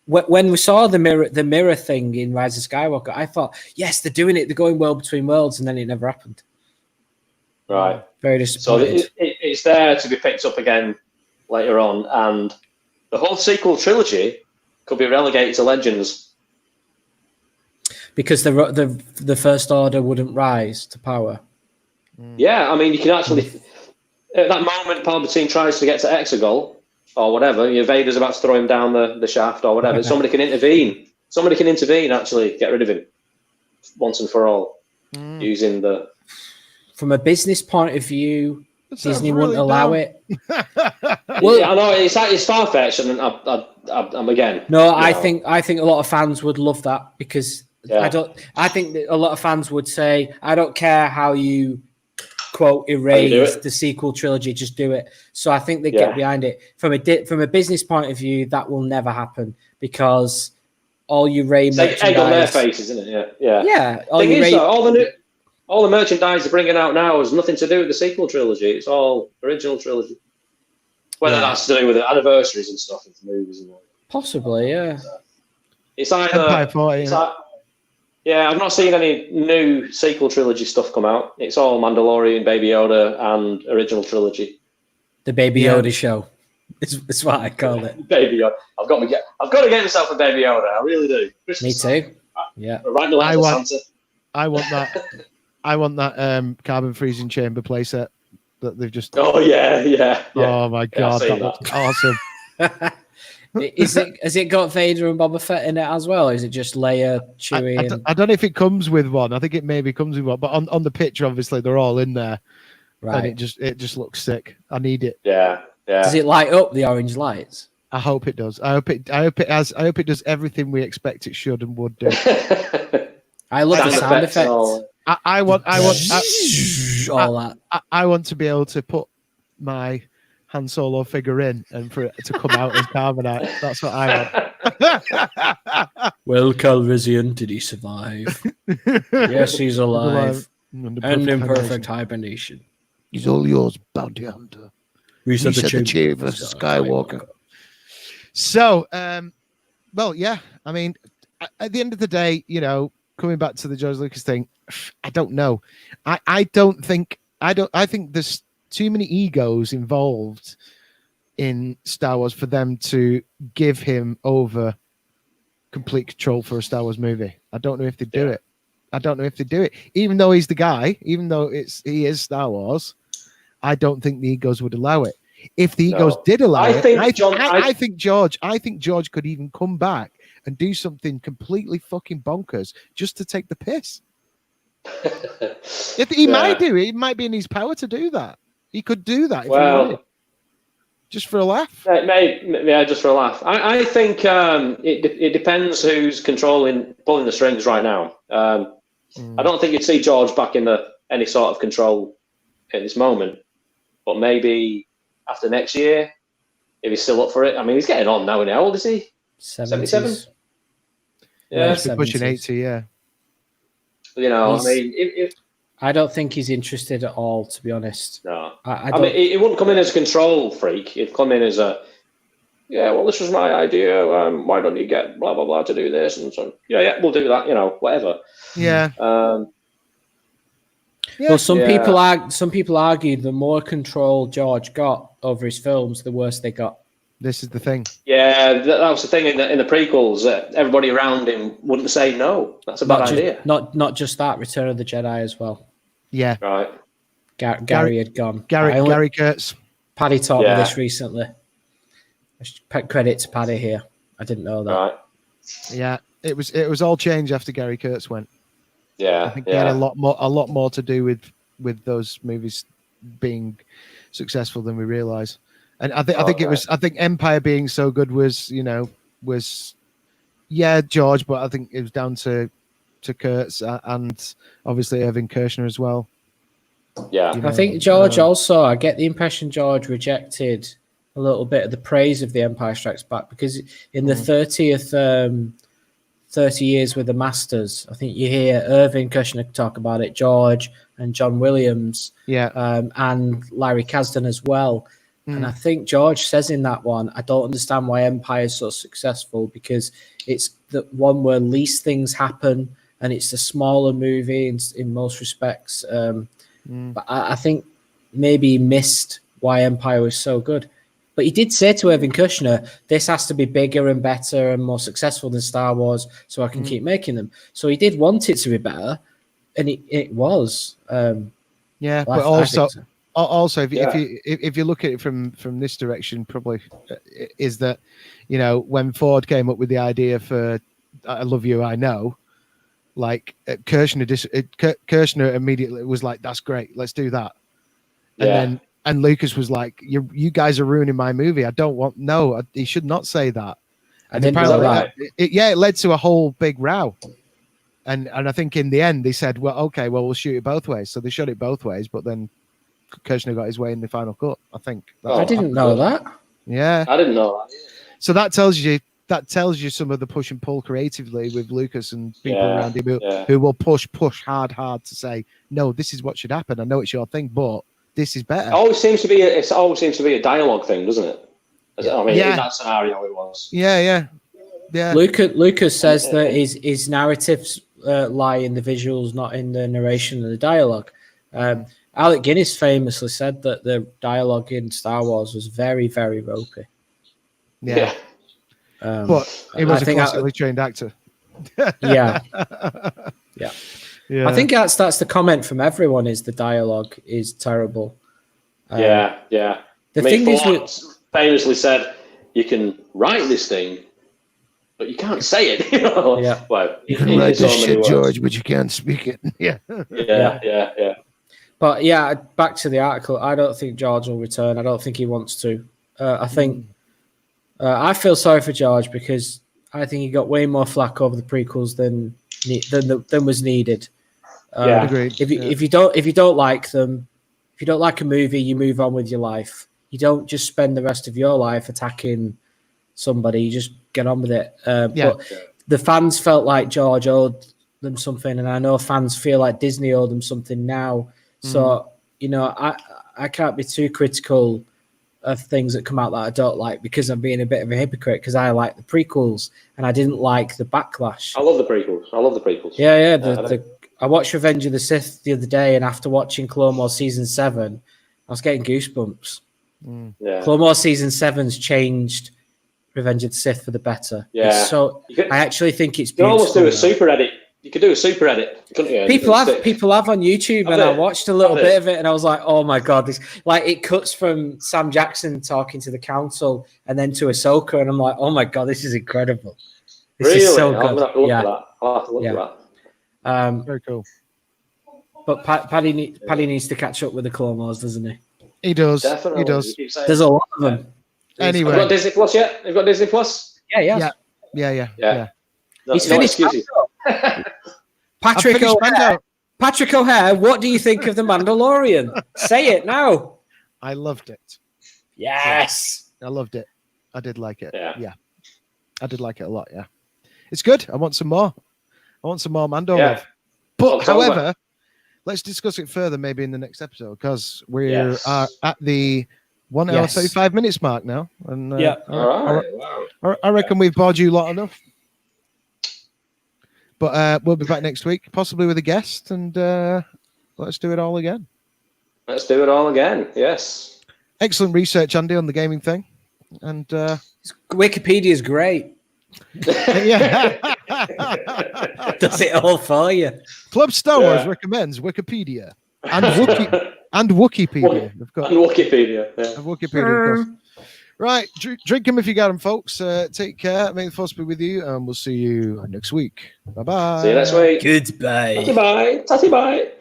when we saw the mirror thing in Rise of Skywalker, I thought, yes, they're doing it. They're going world between worlds, and then it never happened. Right. Very disappointed. So it's there to be picked up again later on, and the whole sequel trilogy could be relegated to Legends. Because the First Order wouldn't rise to power. Yeah, I mean, you can actually... At that moment, Palpatine tries to get to Exegol, or whatever, Vader's about to throw him down the shaft, or whatever. Somebody can intervene. Somebody can intervene, actually, get rid of him once and for all, using the... From a business point of view, Disney wouldn't really allow dumb. it. Well, yeah, I know it's far-fetched, and I'm again... No, I think a lot of fans would love that, because I think that a lot of fans would say, I don't care how you quote erase the sequel trilogy, just do it. So I think they get behind it. From a business point of view, that will never happen, because all your Rey merchandise... egg on their faces, isn't it? Yeah. Yeah. All the merchandise they're bringing out now has nothing to do with the sequel trilogy. It's all original trilogy. Whether that's to do with the anniversaries and stuff of the movies and all. Possibly, yeah. It's either... Empire 40, yeah, I've not seen any new sequel trilogy stuff come out. It's all Mandalorian, Baby Yoda, and original trilogy. The Baby Yoda show. It's what I call it. Baby Yoda. I've got to get myself a Baby Yoda. I really do. Christmas Me too. Yeah. Right in the left of Santa. I want that. I want that carbon freezing chamber playset that they've just. Oh yeah. Oh my god, that looks awesome. Has it got Vader and Boba Fett in it as well? Or is it just Leia, Chewie? I don't know if it comes with one. I think it maybe comes with one, but on the picture, obviously they're all in there, right? And it just looks sick. I need it. Yeah. Does it light up the orange lights? I hope it does. I hope it does everything we expect it should and would do. I love the sound effects. I want all that. I want to be able to put my Han Solo figure in and for it to come out as carbonite. That's what I want. Well, Calrissian, did he survive? Yes, he's alive. And in perfect hibernation. He's all yours, bounty hunter. Reset the chamber of Skywalker. So, well, yeah. I mean, at the end of the day, coming back to the George Lucas thing, I don't know. I think there's too many egos involved in Star Wars for them to give him over complete control for a Star Wars movie. I don't know if they do it. I don't know if they do it. Even though he's the guy, even though he is Star Wars, I don't think the egos would allow it. If the egos did allow it, I think George could even come back and do something completely fucking bonkers just to take the piss. He might do it. It might be in his power to do that. He could do that if he wanted. Just for a laugh. Just for a laugh. I think it depends who's pulling the strings right now. I don't think you'd see George back in any sort of control at this moment, but maybe after next year, if he's still up for it. I mean, he's getting on now. How old is he? 77. Yeah, he's pushing 80. Yeah. I mean, I don't think he's interested at all, to be honest. No. I mean, he wouldn't come in as a control freak. He'd come in as this was my idea. Why don't you get blah, blah, blah to do this? And so, we'll do that, whatever. Yeah. Well, some people argue the more control George got over his films, the worse they got. This is the thing. Yeah, that was the thing in the prequels. Everybody around him wouldn't say no. That's a bad idea. Not just that. Return of the Jedi as well. Yeah. Right. Gary had gone. Gary Kurtz. Paddy taught me this recently. Credit to Paddy here. I didn't know that. Right. Yeah, it was all changed after Gary Kurtz went. Yeah. I think he had a lot more to do with those movies being successful than we realize. And I think Empire being so good was George, but I think it was down to Kurtz and obviously Irving Kershner as well. Yeah. I think George also, I get the impression George rejected a little bit of the praise of The Empire Strikes Back, because in the 30 years with the Masters, I think you hear Irving Kershner talk about it, George and John Williams, and Larry Kasdan as well. And I think George says in that one, I don't understand why Empire is so successful, because it's the one where least things happen and it's a smaller movie in most respects. But I think maybe he missed why Empire was so good. But he did say to Irving Kushner, this has to be bigger and better and more successful than Star Wars so I can keep making them. So he did want it to be better, and it was. But also, if you look at it from this direction, probably is that, when Ford came up with the idea for "I Love You, I Know," like Kirshner immediately was like, "That's great, let's do that." And Lucas was like, "You guys are ruining my movie. I don't want. No, he should not say that." And apparently, it led to a whole big row. And I think in the end they said, "Well, okay, we'll shoot it both ways." So they shot it both ways, but then Kirshner got his way in the final cut. I think. I didn't know that. Yeah, I didn't know that. So that tells you some of the push and pull creatively with Lucas and people around him who will push hard to say, "No, this is what should happen. I know it's your thing, but this is better." It always seems to be a dialogue thing, doesn't it? I mean, in that scenario, it was. Yeah. Lucas says that his narratives lie in the visuals, not in the narration and the dialogue. Alec Guinness famously said that the dialogue in Star Wars was very, very ropey. Yeah. But he was a classically trained actor. Yeah. I think that's the comment from everyone, is the dialogue is terrible. The thing is, famously said, "You can write this thing, but you can't say it." Yeah. Well, you can write this shit, George, but you can't speak it. Yeah. But back to the article. I don't think George will return. I don't think he wants to. I think I feel sorry for George, because I think he got way more flack over the prequels than was needed. Agreed. If you don't like them, if you don't like a movie, you move on with your life. You don't just spend the rest of your life attacking somebody. You just get on with it. But the fans felt like George owed them something, and I know fans feel like Disney owed them something now. So I can't be too critical of things that come out that I don't like, because I'm being a bit of a hypocrite, because I like the prequels and I didn't like the backlash. I love the prequels. Yeah. I watched Revenge of the Sith the other day, and after watching Clone Wars Season 7, I was getting goosebumps. Clone Wars Season 7's changed Revenge of the Sith for the better. Yeah. So I actually think it's beautiful. beautiful. You can almost do a super edit. You could do a super edit, couldn't you? People have on YouTube, and I watched a little bit of it, and I was like, "Oh my god!" This, like, it cuts from Sam Jackson talking to the council, and then to Ahsoka, and I'm like, "Oh my god, this is incredible! This is so good." I'll have to look at that. Very cool. But Paddy needs to catch up with the Clone Wars, doesn't he? He does. Definitely. He does. There's a lot of them. Anyway, have you got Disney Plus yet? You've got Disney Plus? Yeah. He's finished. Patrick O'Hare, what do you think of The Mandalorian? Say it now. I loved it. Yes. I loved it. I did like it. Yeah. I did like it a lot. Yeah. It's good. I want some more. Mando love. But, however, let's discuss it further maybe in the next episode, because we are at the 1 hour 35 minutes mark now. And I reckon we've bored you lot enough. But we'll be back next week, possibly with a guest, and let's do it all again. Yes. Excellent research, Andy, on the gaming thing. And Wikipedia is great. Yeah. Does it all for you. Club Star Wars recommends Wikipedia and Wikipedia. Wikipedia. Wikipedia, of course. Right, drink them if you got them, folks. Take care. May the force be with you, and we'll see you next week. Bye-bye. See you next week. Goodbye. Bye. Bye.